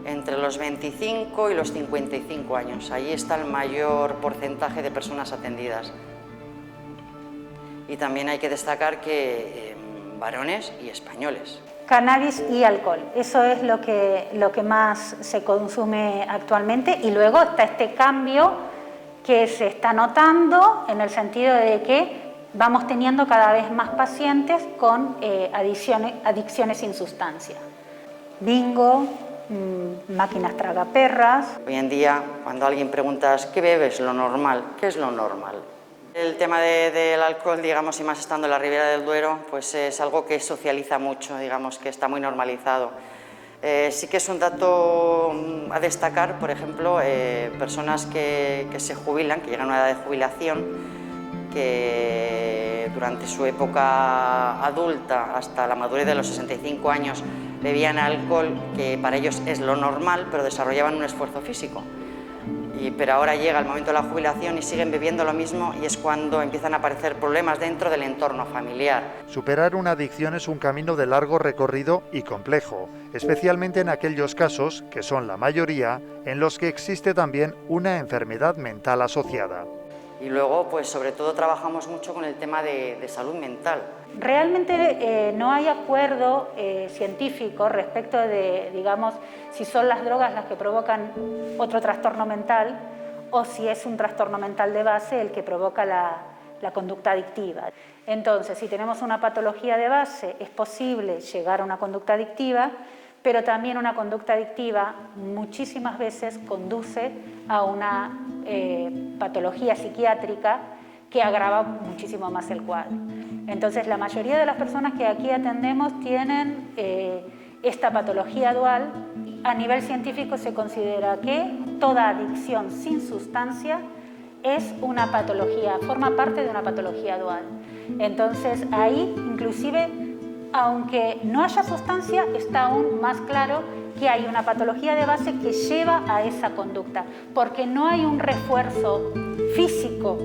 entre los 25 y los 55 años. Allí está el mayor porcentaje de personas atendidas. Y también hay que destacar que varones y españoles. Cannabis y alcohol, eso es lo que más se consume actualmente, y luego está este cambio que se está notando en el sentido de que vamos teniendo cada vez más pacientes con adicciones sin sustancia. Bingo, máquinas tragaperras. Hoy en día, cuando alguien pregunta ¿qué bebes? Lo normal. ¿Qué es lo normal? El tema del alcohol, digamos, y más estando en la Ribera del Duero, pues es algo que socializa mucho, digamos, que está muy normalizado. Sí que es un dato a destacar, por ejemplo, personas que se jubilan, que llegan a una edad de jubilación, que durante su época adulta, hasta la madurez de los 65 años, bebían alcohol, que para ellos es lo normal, pero desarrollaban un esfuerzo físico. Pero ahora llega el momento de la jubilación y siguen bebiendo lo mismo, y es cuando empiezan a aparecer problemas dentro del entorno familiar. Superar una adicción es un camino de largo recorrido y complejo, especialmente en aquellos casos, que son la mayoría, en los que existe también una enfermedad mental asociada. Y luego, pues sobre todo trabajamos mucho con el tema de salud mental. Realmente no hay acuerdo científico respecto de, digamos, si son las drogas las que provocan otro trastorno mental o si es un trastorno mental de base el que provoca la la conducta adictiva. Entonces, si tenemos una patología de base, es posible llegar a una conducta adictiva, pero también una conducta adictiva muchísimas veces conduce a una patología psiquiátrica que agrava muchísimo más el cuadro. Entonces, la mayoría de las personas que aquí atendemos tienen esta patología dual. A nivel científico se considera que toda adicción sin sustancia es una patología, forma parte de una patología dual. Entonces, ahí, inclusive, aunque no haya sustancia, está aún más claro que hay una patología de base que lleva a esa conducta, porque no hay un refuerzo físico,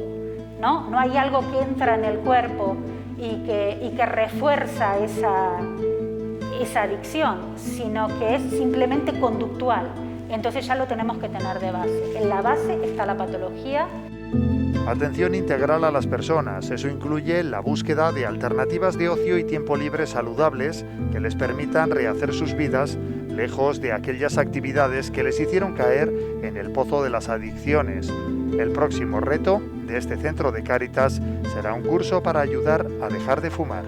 ¿no? No hay algo que entra en el cuerpo y que refuerza esa adicción, sino que es simplemente conductual. Entonces ya lo tenemos que tener de base. En la base está la patología. Atención integral a las personas. Eso incluye la búsqueda de alternativas de ocio y tiempo libre saludables que les permitan rehacer sus vidas lejos de aquellas actividades que les hicieron caer en el pozo de las adicciones. El próximo reto de este centro de Cáritas será un curso para ayudar a dejar de fumar.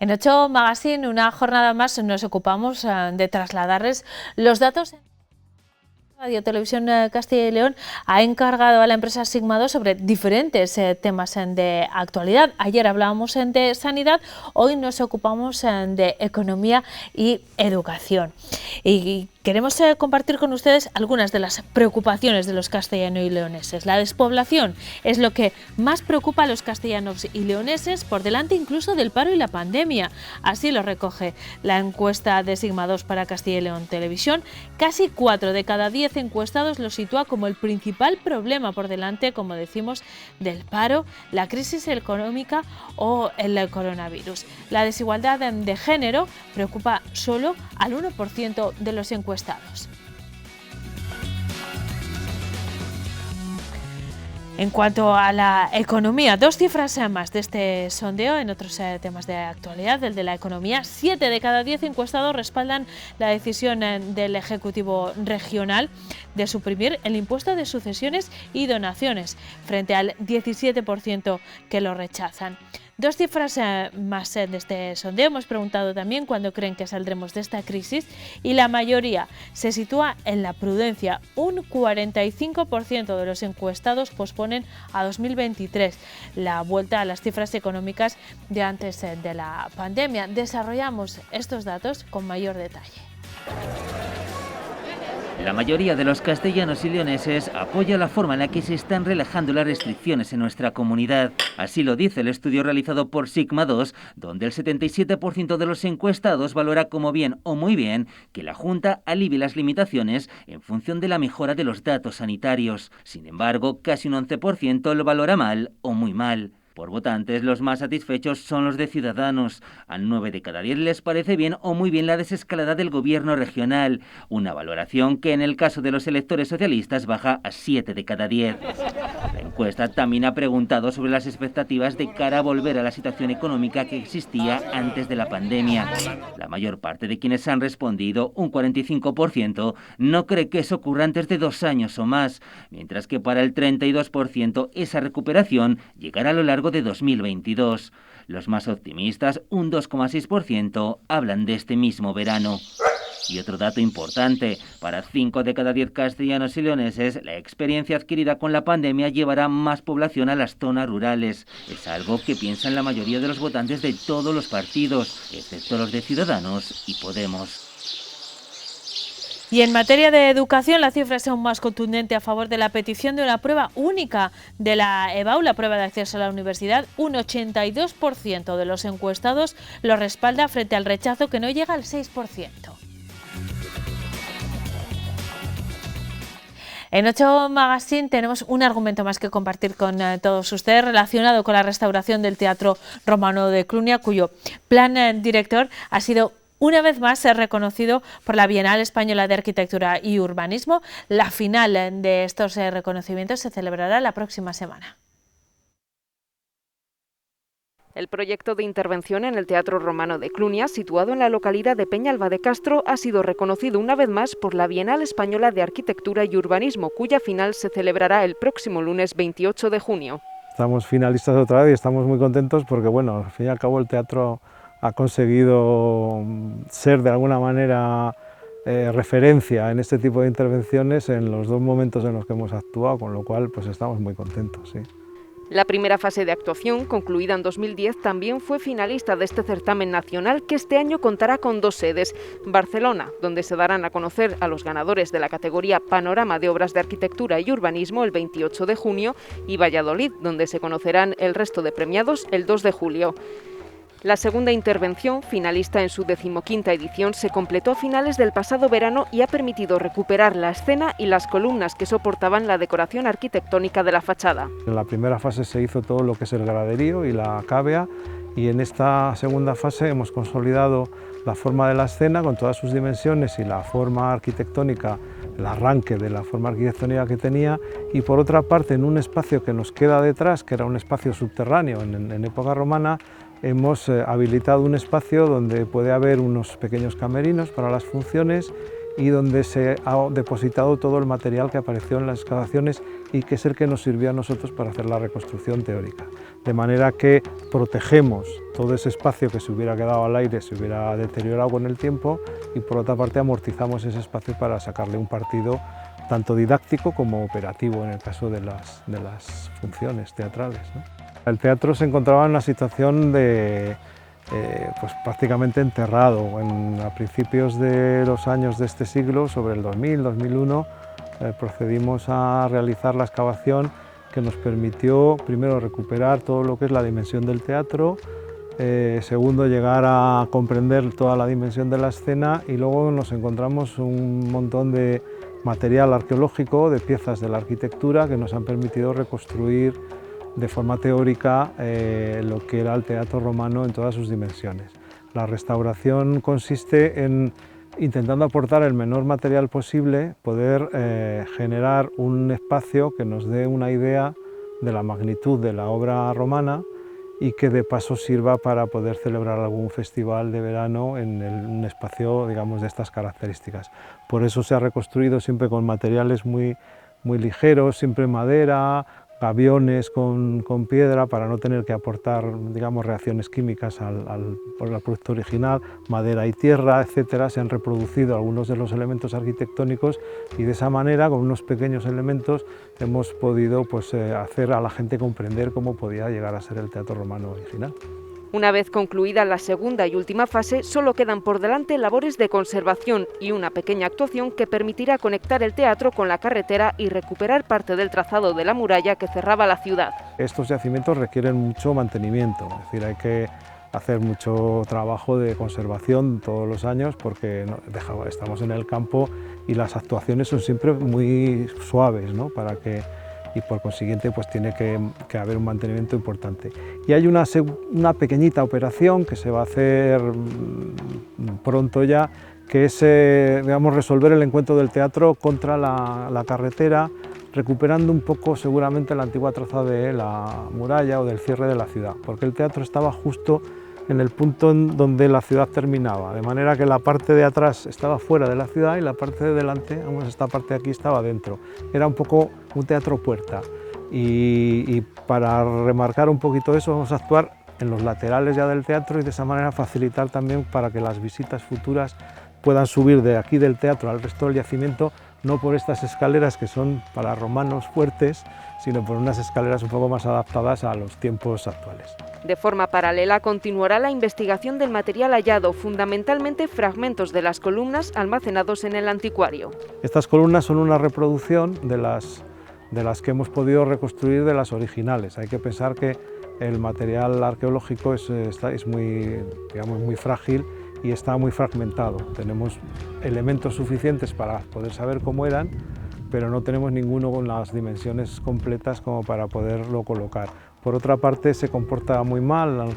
En 8 Magazine, una jornada más, nos ocupamos de trasladarles los datos. Radio Televisión Castilla y León ha encargado a la empresa Sigma 2 sobre diferentes temas de actualidad. Ayer hablábamos de sanidad, hoy nos ocupamos de economía y educación. Y queremos compartir con ustedes algunas de las preocupaciones de los castellanos y leoneses. La despoblación es lo que más preocupa a los castellanos y leoneses, por delante incluso del paro y la pandemia. Así lo recoge la encuesta de Sigma 2 para Castilla y León Televisión. Casi 4 de cada 10 encuestados lo sitúa como el principal problema, por delante, como decimos, del paro, la crisis económica o el coronavirus. La desigualdad de género preocupa solo al 1% de los encuestados. En cuanto a la economía, 2 cifras más de este sondeo en otros temas de actualidad. El de la economía: 7 de cada 10 encuestados respaldan la decisión del Ejecutivo regional de suprimir el impuesto de sucesiones y donaciones, frente al 17% que lo rechazan. 2 cifras más de este sondeo. Hemos preguntado también cuándo creen que saldremos de esta crisis y la mayoría se sitúa en la prudencia. Un 45% de los encuestados posponen a 2023 la vuelta a las cifras económicas de antes de la pandemia. Desarrollamos estos datos con mayor detalle. La mayoría de los castellanos y leoneses apoya la forma en la que se están relajando las restricciones en nuestra comunidad. Así lo dice el estudio realizado por Sigma 2, donde el 77% de los encuestados valora como bien o muy bien que la Junta alivie las limitaciones en función de la mejora de los datos sanitarios. Sin embargo, casi un 11% lo valora mal o muy mal. Por votantes, los más satisfechos son los de Ciudadanos. A 9 de cada 10 les parece bien o muy bien la desescalada del gobierno regional, una valoración que en el caso de los electores socialistas baja a 7 de cada 10. La encuesta también ha preguntado sobre las expectativas de cara a volver a la situación económica que existía antes de la pandemia. La mayor parte de quienes han respondido, un 45%, no cree que eso ocurra antes de 2 años o más, mientras que para el 32% esa recuperación llegará a lo largo de 2022. Los más optimistas, un 2,6%, hablan de este mismo verano. Y otro dato importante, para 5 de cada 10 castellanos y leoneses, la experiencia adquirida con la pandemia llevará más población a las zonas rurales. Es algo que piensan la mayoría de los votantes de todos los partidos, excepto los de Ciudadanos y Podemos. Y en materia de educación, la cifra es aún más contundente a favor de la petición de una prueba única de la EBAU, la prueba de acceso a la universidad. Un 82% de los encuestados lo respalda frente al rechazo, que no llega al 6%. En 8 Magazine tenemos un argumento más que compartir con todos ustedes relacionado con la restauración del Teatro Romano de Clunia, cuyo plan director ha sido una vez más reconocido por la Bienal Española de Arquitectura y Urbanismo. La final de estos reconocimientos se celebrará la próxima semana. El proyecto de intervención en el Teatro Romano de Clunia, situado en la localidad de Peñalba de Castro, ha sido reconocido una vez más por la Bienal Española de Arquitectura y Urbanismo, cuya final se celebrará el próximo lunes 28 de junio. Estamos finalistas otra vez y estamos muy contentos porque, bueno, al fin y al cabo el teatro ha conseguido ser de alguna manera referencia en este tipo de intervenciones en los dos momentos en los que hemos actuado, con lo cual pues estamos muy contentos, sí. La primera fase de actuación, concluida en 2010, también fue finalista de este certamen nacional que este año contará con 2 sedes. Barcelona, donde se darán a conocer a los ganadores de la categoría Panorama de Obras de Arquitectura y Urbanismo el 28 de junio, y Valladolid, donde se conocerán el resto de premiados el 2 de julio. La segunda intervención, finalista en su 15ª edición, se completó a finales del pasado verano y ha permitido recuperar la escena y las columnas que soportaban la decoración arquitectónica de la fachada. En la primera fase se hizo todo lo que es el graderío y la cávea, y en esta segunda fase hemos consolidado la forma de la escena con todas sus dimensiones y la forma arquitectónica, el arranque de la forma arquitectónica que tenía, y por otra parte en un espacio que nos queda detrás, que era un espacio subterráneo en época romana, hemos habilitado un espacio donde puede haber unos pequeños camerinos para las funciones y donde se ha depositado todo el material que apareció en las excavaciones y que es el que nos sirvió a nosotros para hacer la reconstrucción teórica. De manera que protegemos todo ese espacio que se hubiera quedado al aire, se hubiera deteriorado con el tiempo, y por otra parte amortizamos ese espacio para sacarle un partido tanto didáctico como operativo en el caso de las funciones teatrales, ¿no? El teatro se encontraba en una situación de pues prácticamente enterrado. A principios de los años de este siglo, sobre el 2000-2001, procedimos a realizar la excavación que nos permitió, primero, recuperar todo lo que es la dimensión del teatro, segundo, llegar a comprender toda la dimensión de la escena, y luego nos encontramos un montón de material arqueológico, de piezas de la arquitectura que nos han permitido reconstruir de forma teórica lo que era el teatro romano en todas sus dimensiones. La restauración consiste en, intentando aportar el menor material posible, poder generar un espacio que nos dé una idea de la magnitud de la obra romana y que de paso sirva para poder celebrar algún festival de verano en un espacio, digamos, de estas características. Por eso se ha reconstruido siempre con materiales muy ligeros, siempre madera, gaviones con piedra, para no tener que aportar, digamos, reacciones químicas al producto original, madera y tierra, etcétera. Se han reproducido algunos de los elementos arquitectónicos y de esa manera, con unos pequeños elementos, hemos podido pues, hacer a la gente comprender cómo podía llegar a ser el teatro romano original. Una vez concluida la segunda y última fase, solo quedan por delante labores de conservación y una pequeña actuación que permitirá conectar el teatro con la carretera y recuperar parte del trazado de la muralla que cerraba la ciudad. Estos yacimientos requieren mucho mantenimiento, es decir, hay que hacer mucho trabajo de conservación todos los años porque estamos en el campo y las actuaciones son siempre muy suaves, ¿no? Y por consiguiente pues tiene que haber un mantenimiento importante. Y hay una pequeñita operación que se va a hacer pronto ya, que es digamos, resolver el encuentro del teatro contra la carretera, recuperando un poco seguramente la antigua traza de la muralla o del cierre de la ciudad, porque el teatro estaba justo en el punto en donde la ciudad terminaba, de manera que la parte de atrás estaba fuera de la ciudad y la parte de delante, esta parte de aquí, estaba dentro. Era un poco un teatro puerta, y para remarcar un poquito eso vamos a actuar en los laterales ya del teatro y de esa manera facilitar también para que las visitas futuras puedan subir de aquí del teatro al resto del yacimiento, no por estas escaleras que son para romanos fuertes, sino por unas escaleras un poco más adaptadas a los tiempos actuales. De forma paralela continuará la investigación del material hallado, fundamentalmente fragmentos de las columnas almacenados en el anticuario. Estas columnas son una reproducción de las que hemos podido reconstruir de las originales. Hay que pensar que el material arqueológico es muy, digamos, muy frágil y está muy fragmentado. Tenemos elementos suficientes para poder saber cómo eran, pero no tenemos ninguno con las dimensiones completas como para poderlo colocar. Por otra parte, se comporta muy mal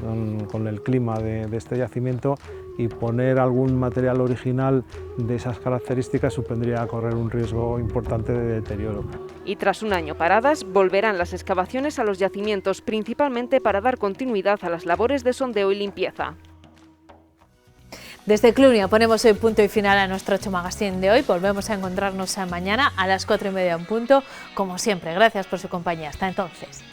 con el clima de este yacimiento, y poner algún material original de esas características supondría correr un riesgo importante de deterioro. Y tras un año paradas, volverán las excavaciones a los yacimientos, principalmente para dar continuidad a las labores de sondeo y limpieza. Desde Clunia ponemos hoy punto y final a nuestro 8 Magazine de hoy. Volvemos a encontrarnos mañana a las 4:30 en punto. Como siempre, gracias por su compañía. Hasta entonces.